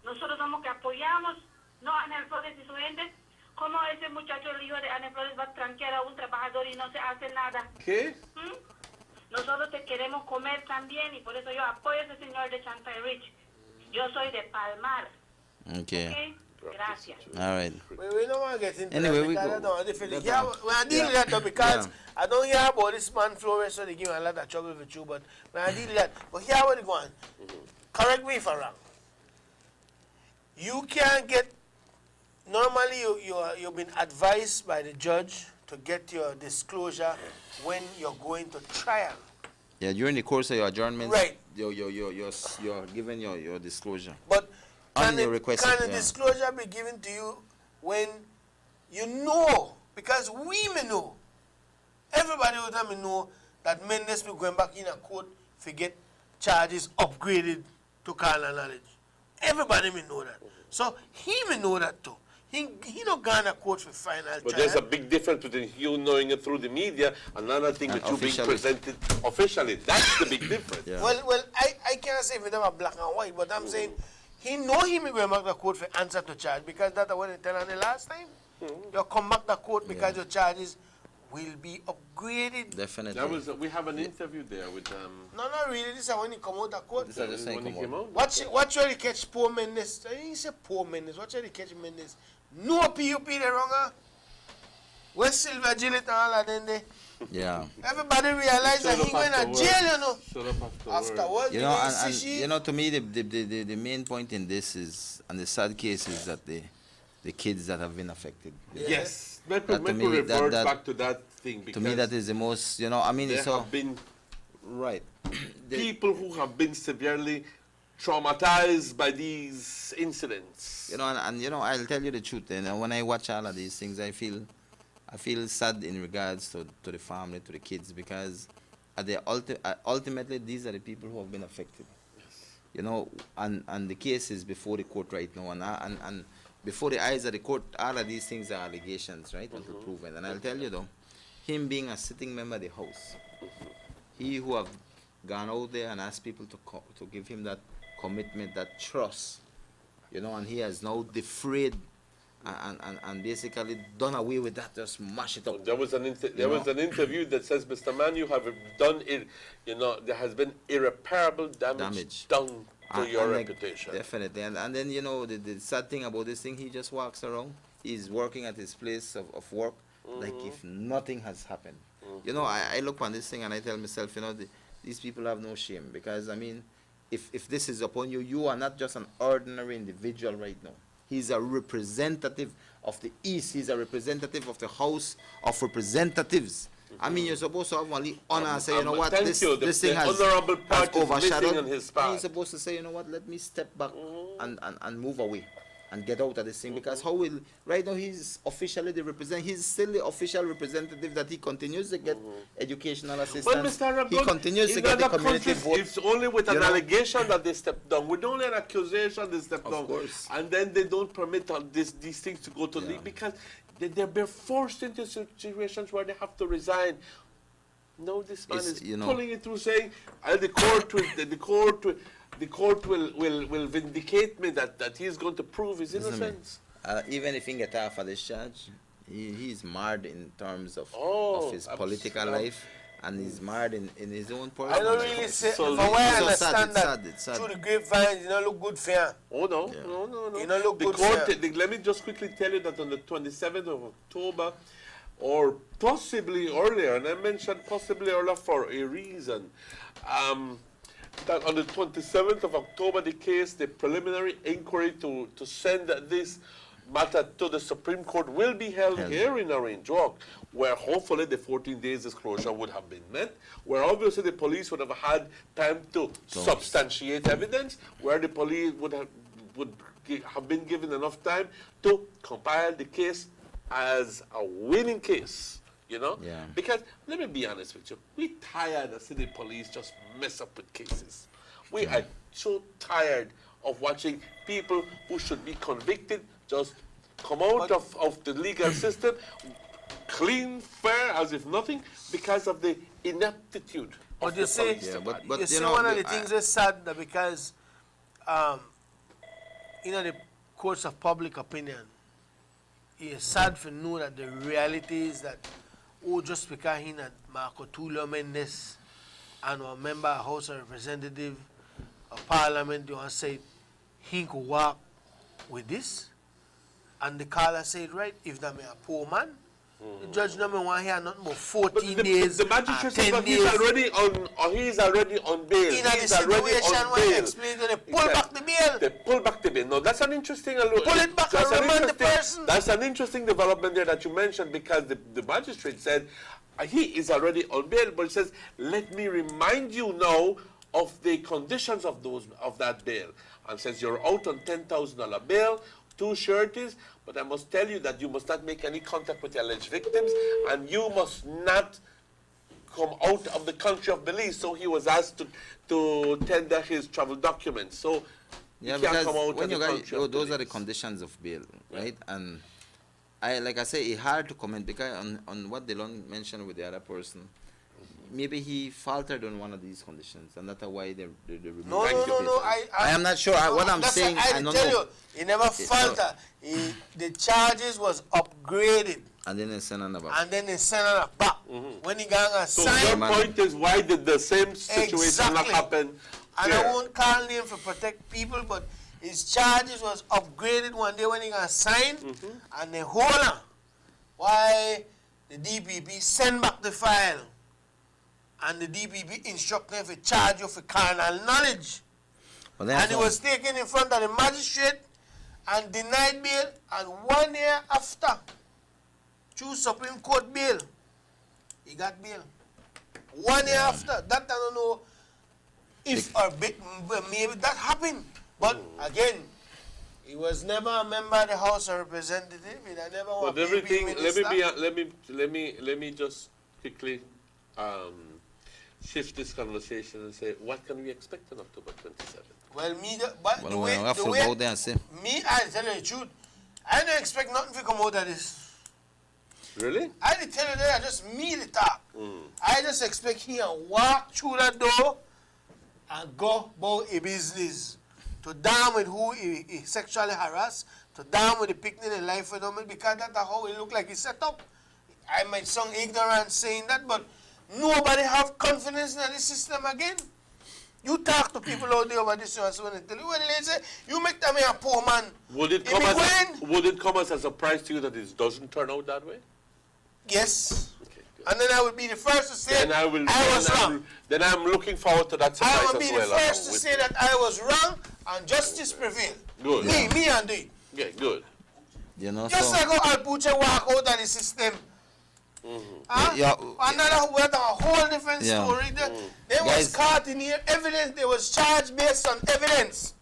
Nosotros somos que apoyamos, no Ángel Flores y su gente. ¿Cómo ese muchacho, el hijo de Ángel Flores, va a tranquear a un trabajador y no se hace nada? ¿Qué? Nosotros te queremos comer también y por eso yo apoyo a ese señor de Chantay Rich. Yo soy de Palmar. Okay. Gracias. All right. We don't want to get into Anyway, that we because go. I don't want to feel That's yeah, all. when I deal with that though, because Yeah. I don't hear about this man Flores, so they give me a lot of trouble with you, but when I deal with that, but here what they go on. Correct me if I'm wrong. You can't get, normally you've been advised by the judge to get your disclosure when you're going to trial. Yeah, during the course of your adjournment, Right. You're giving your disclosure. But on can your the, request. can the yeah. disclosure be given to you when you know, because we may know, everybody will tell me know that Mendes will going back in a court to get charges upgraded to carnal knowledge. Everybody may know that. So he may know that too. He don't go in a court for final But trial. there's a big difference between you knowing it through the media and another thing And that you being officially. presented officially. That's the big difference. Well, I can't say if it's a black and white, but I'm saying he know he may go back to court for answer to charge because that's what they tell on the last time. You come back to court because your charges will be upgraded. Definitely. We have an interview there with No, not really. This is when he come out of court. This is just saying when he come came out. out. Watch where he catch poor Mendes. He say poor Mendes. Watch where he catch Mendes. No PUP there wrong. West Silver Gillett and all of them there. Yeah. Everybody realize that he going to jail, you know. Afterwards, You know, see and she- you know, to me, the main point in this is, and the sad case is that the kids that have been affected. Yes. That Let to me me, revert that- back to that thing To because me, that is the most, you know, I mean, there it's so, have been right. people who have been severely traumatized by these incidents. You know, and you know, I'll tell you the truth. And when I watch all of these things, I feel sad in regards to the family, to the kids, because ultimately these are the people who have been affected. You know, and the case is before the court right now, and before the eyes of the court, all of these things are allegations, right, until proven. And I'll tell you though, him being a sitting member of the house, he who have gone out there and asked people to give him that commitment, that trust, you know, and he has now defrayed and basically done away with that, just mash it up. There was an interview that says, Mr. Man, you have done it. You know, there has been irreparable damage done to your And, like, reputation. Definitely, and then you know the sad thing about this thing, he just walks around. He's working at his place of work, like if nothing has happened. You know, I look on this thing and I tell myself, you know, these people have no shame, because I mean, if this is upon you, you are not just an ordinary individual right now. He's a representative of the East. He's a representative of the House of Representatives. I mean, you're supposed to have only honor and say, you know what, this thing has overshadowed. He's supposed to say, you know what, let me step back and move away and get out of this thing, because how will, right now he's officially the he's still the official representative that he continues to get educational assistance. Well, Mr. Aragon, he continues to get the community vote. It's only with an allegation that they step down. With only an accusation they step down. Of course. And then they don't permit these things to go to league, because they're forced into situations where they have to resign. No, this man is pulling it through, saying, the court will vindicate me that he is going to prove his innocence. Even if he get off of this charge, he's marred in terms of his political life, and he's marred in his own personal life. I don't really say, from where I understand that, through the grapevine, you don't look good for him. Oh, no, no. You don't look good for him. Let me just quickly tell you that on the 27th of October, or possibly earlier, and I mentioned possibly earlier for a reason, that on the 27th of October, the preliminary inquiry to send this matter to the Supreme Court will be held here in Orange Walk, where hopefully the 14 days disclosure would have been met, where obviously the police would have had time to substantiate evidence, where the police would have been given enough time to compile the case as a winning case, you know? Yeah. Because, let me be honest with you, we tired of seeing the police just mess up with cases. We are so tired of watching people who should be convicted just come out of the legal system clean, fair, as if nothing, because of the ineptitude. But you see, you see, one of the things is sad that because, the courts of public opinion, it's sad to know that the reality is that, just because he had Marco Tulio Mendes and a member of House of Representatives of Parliament, you want to say he could walk with this, and the caller said, right, if that may a poor man, the judge never want to hear nothing but 14 days. The magistrate said that he's already on bail. In a situation where they explain that they pull back the bail. They pull back the bail. No, that's an interesting pull it back and remand the person. That's an interesting development there that you mentioned, because the magistrate said he is already on bail, but he says, let me remind you now of the conditions of that bail, and says you're out on $10,000 bail, 2 sureties, but I must tell you that you must not make any contact with the alleged victims, and you must not come out of the country of Belize. So he was asked to tender his travel documents. So yeah, he can't because come out when of you the guys, country of those Belize. are the conditions of bail, right? And like I say, it's hard to comment because on what Delon mentioned with the other person, maybe he faltered on one of these conditions, and that's why they removed No. I am not sure. What I'm saying, I don't tell know. you, he never faltered. The charges was upgraded, And then they send on back. and then they sent her back. When he got a So sign, your point is, why did the same situation not happen and here? I won't call name to protect people, but his charges was upgraded one day when he got signed, and they hold him. Why the DPP send back the file, and the DPP instruct them to charge you for carnal knowledge. Well, And he was taken in front of the magistrate and denied bail, and 1 year after, through Supreme Court bail, he got bail. 1 year after, that I don't know if or maybe that happened. But again, he was never a member of the House of Representatives. He never was But everything. Let me just quickly shift this conversation and say, what can we expect on October 27th? Well, I tell you the truth, I don't expect nothing to come out of this. Really? I didn't tell you that, just me the talk. I just expect him to walk through that door and go about a business. To down with who he sexually harassed, to down with the picnic and life with him, because that's how he look like he set up. I might sound ignorant saying that, but nobody have confidence in the system again. You talk to people out there about this, and so when they tell you, well, they say, you make them a poor man. Would it come as a surprise to you that it doesn't turn out that way? Yes. Okay, and then I would be the first to say I was wrong. Then I'm looking forward to that surprise as well. I would be the first to say that I was wrong and justice prevailed. Good. Me and do it. Yeah, good. You know, Just so like how Alpuche walk out of the system. Huh? Yeah. Another, we had a whole different Yeah. story. They was Guys- caught in here, evidence, they was charged based on evidence.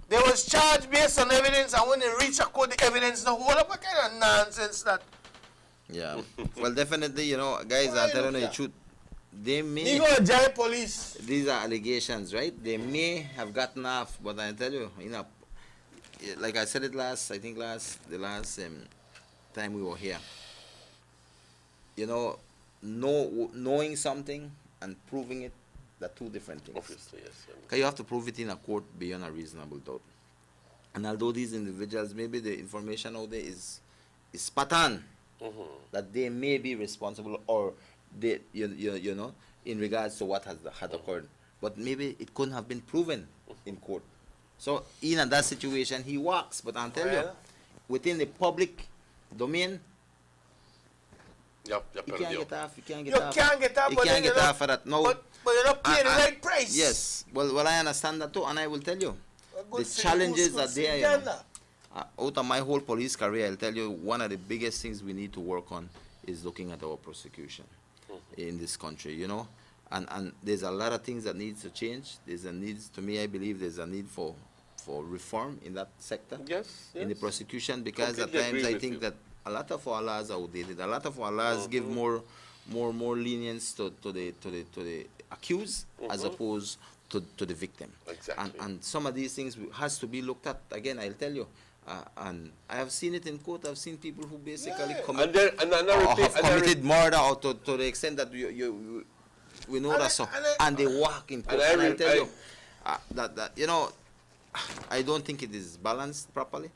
They was charged based on evidence, and when they reach a court, the evidence, the whole of what kind of nonsense that. yeah. Well, definitely, you know, guys, I'm telling you the truth. They may. You go to jail police. These are allegations, right? They may have gotten off, but I tell you, you know, like I said it last, I think the last time we were here. You know, knowing something and proving it, they're two different things. Obviously, yes. Because you have to prove it in a court beyond a reasonable doubt. And although these individuals, maybe the information out there is spot on, that they may be responsible, or they, you know, in regards to what had occurred, but maybe it couldn't have been proven in court. So in that situation, he walks. But I'll tell you, within the public domain, Yep, you can't get off. You can't get You off. can't get off, You but can't then get you're off for that. No. But you're not paying the right price. Yes. Well, I understand that too, and I will tell you, good the for challenges you, are good there. for You know. Uganda. Out of my whole police career, I'll tell you, one of the biggest things we need to work on is looking at our prosecution in this country. You know, and there's a lot of things that needs to change. There's a need, to me, I believe there's a need for reform in that sector. Yes. In the prosecution, because Completely at times agree I with think you. that a lot of our laws are outdated. A lot of our laws give more lenience to the accused as opposed to the victim. Exactly. And some of these things has to be looked at. Again, I'll tell you, and I have seen it in court. I've seen people who basically have committed murder, or to the extent that we know that so, and they walk in court. And I'll tell you that you know, I don't think it is balanced properly.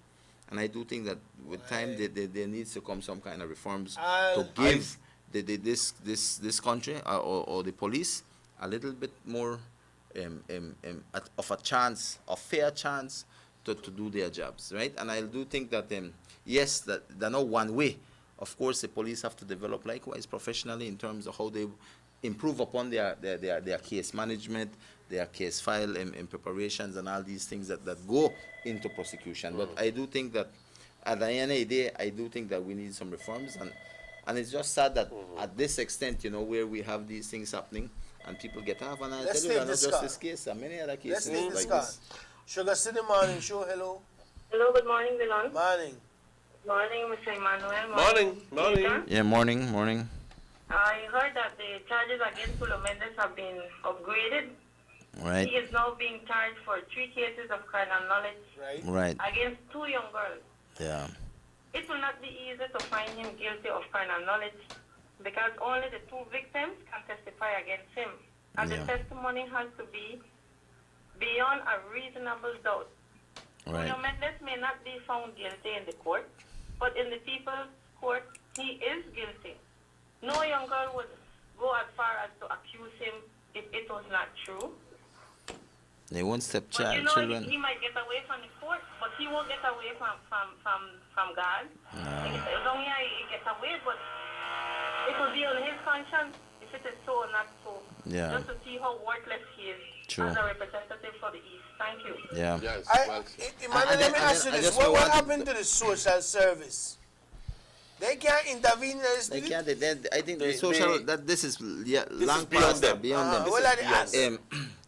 And I do think that with time there needs to come some kind of reforms to give this country or the police a little bit more of a chance, a fair chance to do their jobs, right? And I do think that yes, that they're not one way. Of course, the police have to develop likewise professionally in terms of how they improve upon their case management, their case file and preparations, and all these things that go into prosecution. But I do think that at the end of the day, I do think that we need some reforms, and it's just sad that at this extent, you know, where we have these things happening and people get off, and I Let's tell you, take not this just call. this case, there are many other Let's cases take this like call. this. Sugar City Morning Show, hello. Hello, good morning, Dylan. Morning. Morning, Mr. Emmanuel. Morning. Yeah, morning. I heard that the charges against Pulo Mendes have been upgraded. Right. He is now being charged for 3 cases of criminal knowledge Right. against 2 young girls. Yeah. It will not be easy to find him guilty of criminal knowledge because only the 2 victims can testify against him. And the testimony has to be beyond a reasonable doubt. Right. Pulo Mendes may not be found guilty in the court, but in the people's court, he is guilty. No young girl would go as far as to accuse him if it was not true. They won't But you know, children. he might get away from the court, but he won't get away from God. As long as he gets away, but it will be on his conscience if it is so or not so. Yeah. Just to see how worthless he is True. as a representative for the East. Thank you. Yeah. Yes. Emmanuel, let me ask you this. What happened to the social service? They can't intervene in this. They can't. I think the social that this is long beyond past them. beyond them. What are the answers?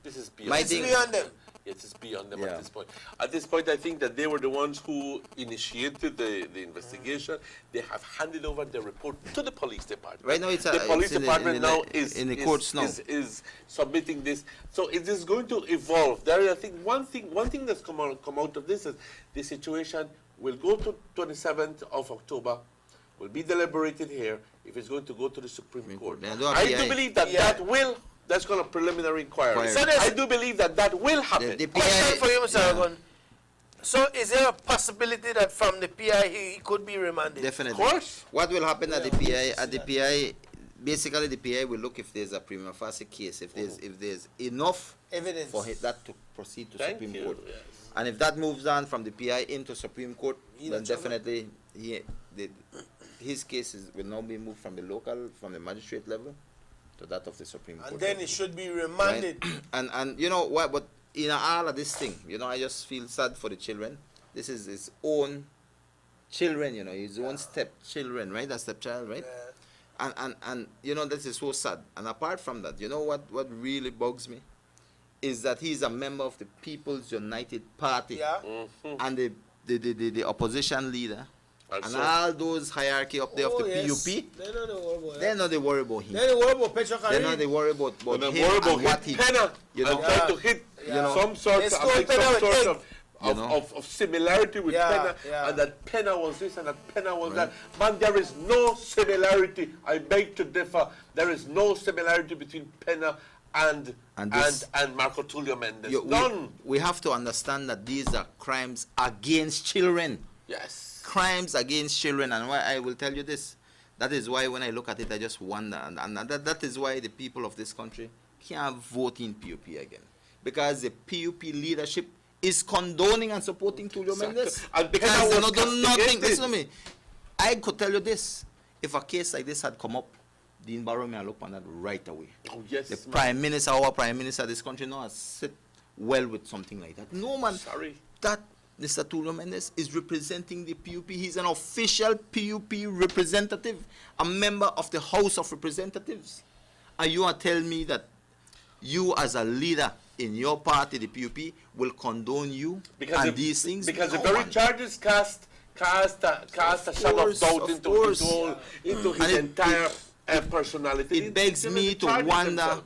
This is beyond My It's thing- beyond them. Yes, it's beyond them at this point. At this point, I think that they were the ones who initiated the investigation. They have handed over the report to the police department. Right now, it's the police in the- department in the- now is in the courts now. is submitting this. So it is going to evolve. There, I think one thing that's come out of this is the situation will go to 27th of October. Will be deliberated here if it's going to go to the Supreme Court. They do a I PI. do believe that that's going to preliminary inquiry. So there's- I do believe that will happen. Question for you, Mr. Aragon. So is there a possibility that from the PI he could be remanded? Definitely. What will happen at the PI? At the PI, basically the PI will look if there's a prima facie case, if there's enough Evidence. for that to proceed to Thank Supreme you, Court. yes. And if that moves on from the PI into Supreme Court, He then not trouble. definitely his cases will now be moved from the magistrate level to that of the Supreme Court. And then it should be remanded. And you know what? But in all of this thing, you know, I just feel sad for the children This is his own children, you know, his own stepchildren, right? A stepchild, right? And you know, this is so sad. And apart from that, you know what really bugs me? Is that he's a member of the People's United Party. And the opposition leader. And all those hierarchy up there of the PUP, they're not they worry about him. They're not worry about Petra They're not they worry about him and what he, you know, try to hit some sort of similarity with Penna, and that Penna was this and that Penna was that. Man, there is no similarity. I beg to differ. There is no similarity between Penna and Marco Tulio Mendes. None. We have to understand that these are crimes against children. Yes. Crimes against children, and why I will tell you this. That is why when I look at it, I just wonder, and that is why the people of this country can't vote in PUP again, because the PUP leadership is condoning and supporting Tulio Mendes, and because they not done nothing. Listen to me. I could tell you this: if a case like this had come up, Dean Barrow may look on that right away. Oh yes. The Prime Minister, our Prime Minister of this country, now has sit well with something like that. No man. Sorry. That Mr. Tulio Mendes is representing the PUP. He's an official PUP representative, a member of the House of Representatives. And you are telling me that you as a leader in your party, the PUP, will condone you and these things? Because the very charges cast a shadow of doubt into his entire personality. It begs me to wonder.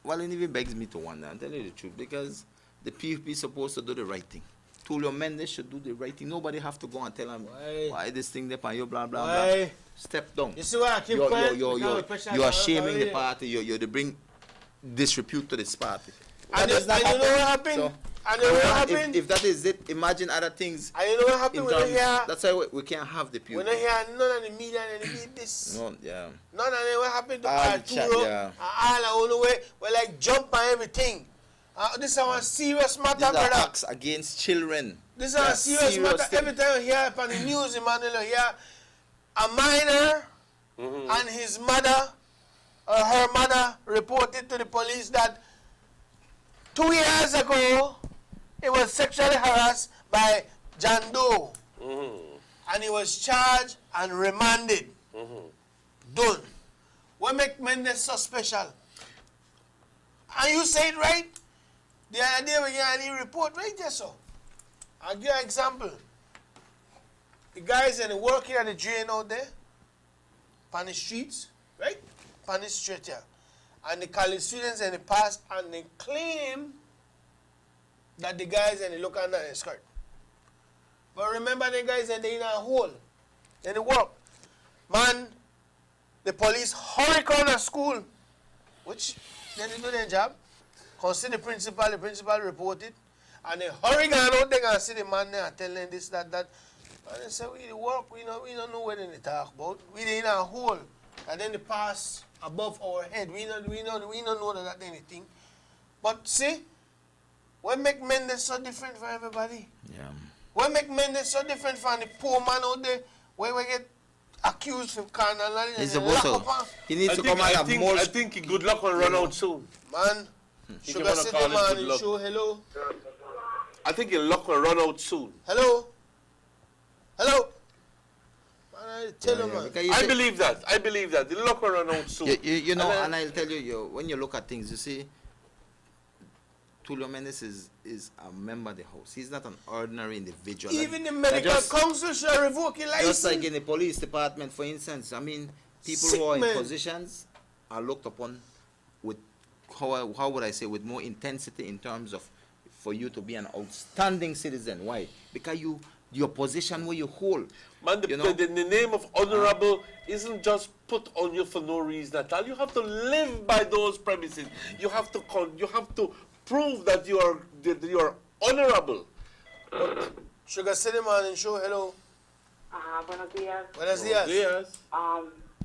Well, it even begs me to wonder, I'll tell you the truth, because the PUP is supposed to do the right thing. Tulio Mendes should do the right thing. Nobody have to go and tell him why this thing there and you blah blah blah. Step down. You see why I keep quiet? You're shaming the party. You're bring disrepute to this party. And you know what happened? So, and you know what happened? If that is it, imagine other things. And you know what happened? That's why we can't have the PUP. When I hear none of the media and the media this. No, yeah. None of them what happened to Arturo. All the way. We like jump on everything. This is a serious matter, These brother. are acts against children. This is a serious matter. thing. Every time you hear on the news, Emmanuel, you hear a minor and his mother or her mother reported to the police that 2 years ago he was sexually harassed by John Doe. And he was charged and remanded. Done. What make Mendes so special? And you say it right. The idea we get any report right there, so. I'll give you an example. The guys that are working at the drain out there, on the streets, right? On the street here. And the college students in the past, and they claim that the guys and they look under their skirt. But remember the guys and they in a hole. In the work. Man, the police hurry come to school, which they didn't do their job. Consider the principal reported. And they hurry down out there and see the man there and tell them this, that. And they say, we the work, we don't know what they talk about. We in a hole. And then they pass above our head. We don't know that anything. But see, what make Mendes so different for everybody? Yeah. What make Mendes so different from the poor man out there where we get accused of carnal? He needs to come out of more. I think good luck will run out soon. Man, Sugar City man, you show hello. I think your luck will run out soon. Hello? Hello? Man, I tell you, man. I believe that. The luck will run out soon. You know, and I'll tell you, when you look at things, you see, Tulio Mendes is a member of the House. He's not an ordinary individual. Even the medical council should revoke his license. Just like in the police department, for instance. I mean, people who are in positions are looked upon with, how would I say, with more intensity in terms of for you to be an outstanding citizen. Why? Because your position where you hold. Man, the name of honorable isn't just put on you for no reason at all. You have to live by those premises. You have to prove that you are honorable. Sugar City man and show hello. Buenos días. Buenos días.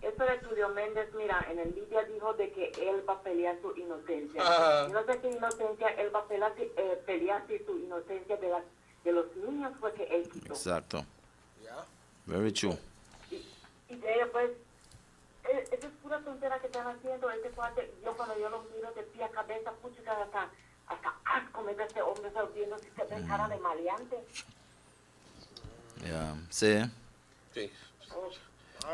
Esto de Tulio Mendes, mira, en el media dijo de que él va a pelear su inocencia. Yo no sé qué inocencia, él va a pelear su inocencia de los niños fue que él quitó. Exacto. Very true. Y después, esa es pura tontera que están haciendo. Este cuate, cuando yo lo miro de pie a cabeza, pucha, hasta asco comete este hombre viendo si se ve cara de maleante. Yeah. Sí. Sí.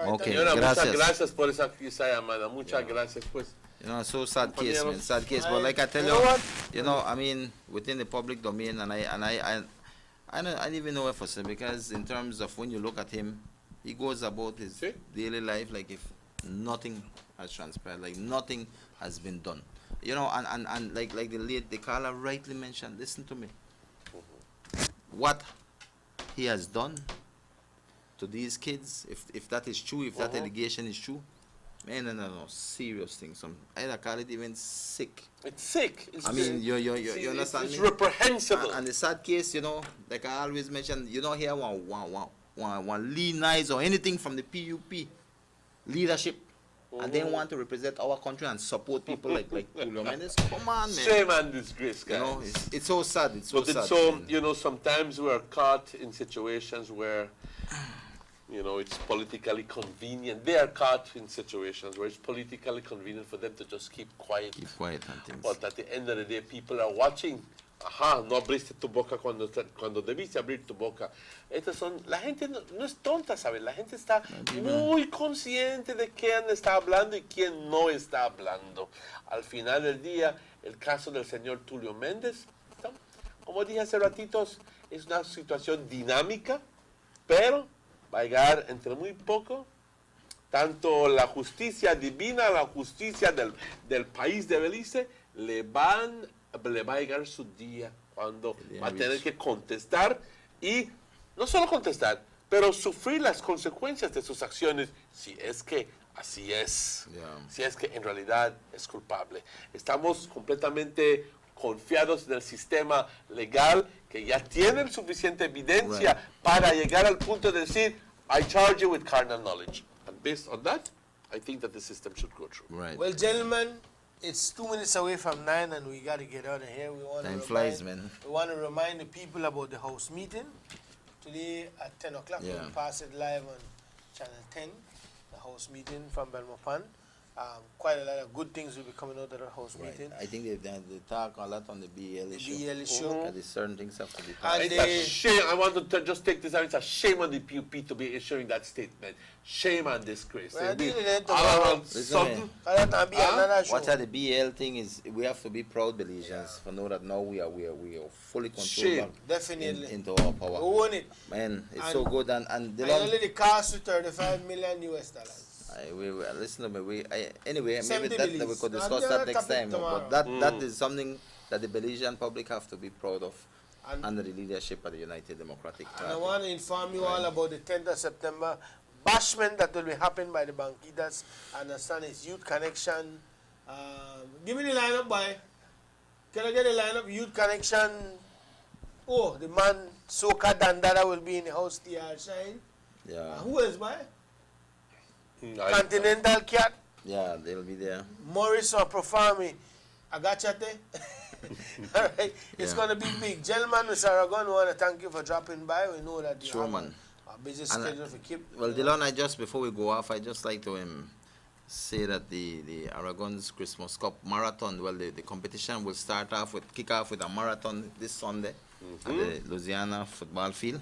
Okay, Señora, gracias. muchas gracias por esa llamada. Muchas gracias, pues. You know, so sad case, man. Compañeros. Sad case. But like I tell You know what? you know, I mean, within the public domain, and I don't even know what to say, because in terms of when you look at him, he goes about his daily life like if nothing has transpired, like nothing has been done. You know, and like the caller rightly mentioned, listen to me. What he has done to these kids, if that is true, if that allegation is true, man, no, serious thing. I'd call it even sick. It's sick. I mean, you understand it's me? reprehensible. And the sad case, you know, like I always mention, you don't hear one lean eyes or anything from the PUP leadership, and they want to represent our country and support people like Julio Mendes. Come on, man. Shame and disgrace, guys. You know, it's so sad. It's so But sad. it's so, you know, sometimes we are caught in situations where, you know, it's politically convenient. They are caught in situations where it's politically convenient for them to just keep quiet. Keep quiet and things. But at the end of the day, people are watching. Ajá, no abriste tu boca cuando debiste abrir tu boca. La gente no es tonta, ¿sabes? La gente está muy consciente de quién está hablando y quién no está hablando. Al final del día, el caso del señor Tulio Méndez, ¿no? Como dije hace ratitos, es una situación dinámica, pero va a llegar entre muy poco. Tanto la justicia divina, la justicia del país de Belice, le va a llegar su día cuando va a tener que contestar y no solo contestar, pero sufrir las consecuencias de sus acciones si es que así es, si es que en realidad es culpable. Estamos completamente confiados en el sistema legal que ya tiene suficiente evidencia para llegar al punto de decir, I charge you with carnal knowledge. And based on that, I think that the system should go through. Right. Well, gentlemen, it's 2 minutes away from 9 and we got to get out of here. Time flies, man. We want to remind the people about the house meeting today at 10 o'clock. Yeah. We'll pass it live on Channel 10, the house meeting from Belmopan. Quite a lot of good things will be coming out of the house meeting. I think they talk a lot on the BL issue. BL issue. Because certain things have to be And It's a shame. I want to just take this out. It's a shame on the PUP to be issuing that statement. Shame and disgrace. Well, They'll be dealing it all tomorrow. around sudden. What are the BL thing is we have to be proud Belizeans for know that now we are fully controlled back Definitely. into our power. We own it. Man, it's And- so good and the And long, only the cost to $35 million US. listen to me. Anyway, maybe 70 that we Belize. could Now, discuss the that other next topic time. tomorrow. But that is something that the Belizean public have to be proud of And- under the leadership of the United Democratic And I Party. want to inform you all about the 10th of September bashment that will be happening by the Banquitas. I understand it's Youth Connection. Give me the lineup, boy. Can I get the lineup? Youth Connection. Oh, the man Soka Dandara will be in the house, TR Shine. Yeah. Who else, boy? Continental Cat. Yeah, they'll be there. Morris or Profami. Agachate. All right. It's Yeah. going to be big. Gentlemen, Mr. Aragon, we want to thank you for dropping by. We know that you Sure, have man. a busy And, schedule for keep. Well, Dylan, before we go off, I just like to say that the Aragon's Christmas Cup Marathon, well, the competition will kick off with a marathon this Sunday at the Louisiana football field.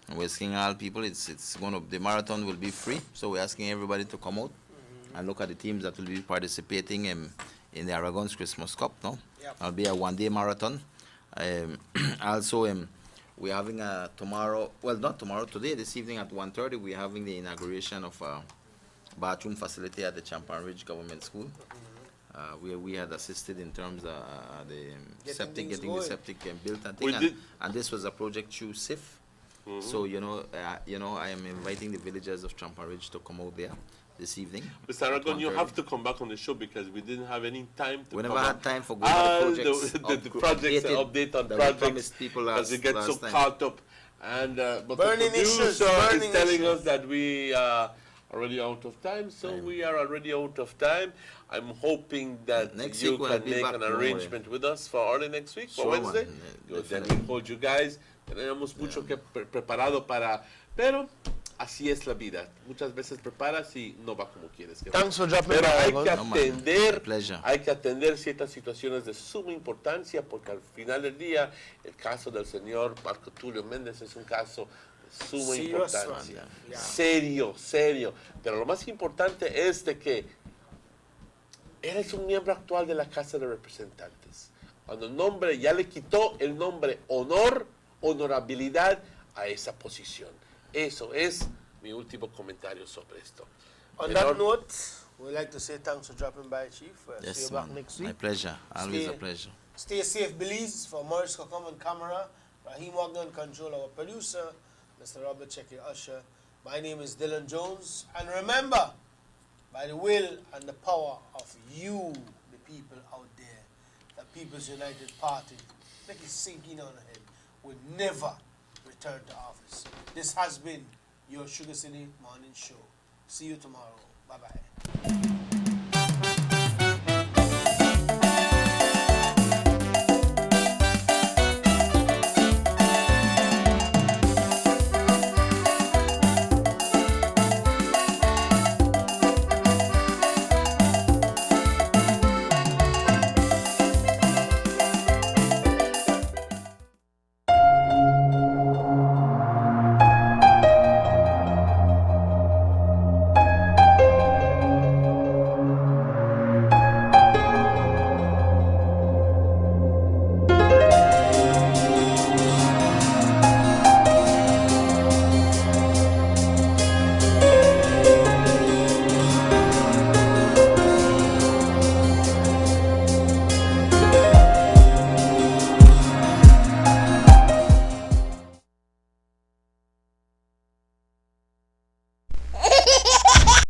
And we're asking all people, the marathon will be free, so we're asking everybody to come out and look at the teams that will be participating in the Aragon's Christmas Cup. No, it'll be a one-day marathon. Also, we're having tomorrow. Well, not tomorrow. Today, this evening at 1:30, we're having the inauguration of a bathroom facility at the Champion Ridge Government School. Where we had assisted in terms of getting the septic built and thing, and this was a project through SIF. So I am inviting the villagers of Champion Ridge to come out there this evening. Mr. Aragon, you 1:30. have to come back on the show because we didn't have any time to We come never had up. time for going to projects. The projects, update on that we projects, promised people because we get so last time. caught up. And but Burning the producer issues, burning is telling issues. us that we are already out of time, so we are already out of time. I'm hoping that Next you week we'll can be make back, an don't worry. arrangement with us for early next week, for Sure, Wednesday. man. Good, then Definitely. we hold you guys. Tenemos mucho que preparado para, pero así es la vida. Muchas veces preparas y no va como quieres. que Thanks for vaya. dropping Pero by, hay Gon. que No, man. atender, Pleasure. hay que atender ciertas situaciones de suma importancia, porque al final del día el caso del señor Marco Tulio Méndez es un caso de suma Serious importancia. one, yeah. Serio, serio. Pero lo más importante es de que él es un miembro actual de la Casa de Representantes. Cuando el nombre ya le quitó el nombre honor, honorabilidad a esa posición. Eso es mi último comentario sobre esto. On Menor- that note, we'd like to say thanks for dropping by, Chief. See Yes, you back man. next week. My pleasure. Always a Stay- pleasure. Stay safe, Belize. For Maurice Kokom on camera, Raheem Wagner on control, our producer, Mr. Robert Checky Usher. My name is Dylan Jones. And remember, by the will and the power of you, the people out there, the People's United Party, make it sink in on the head, will never return to office. This has been your Sugar City Morning Show. See you tomorrow. Bye-bye.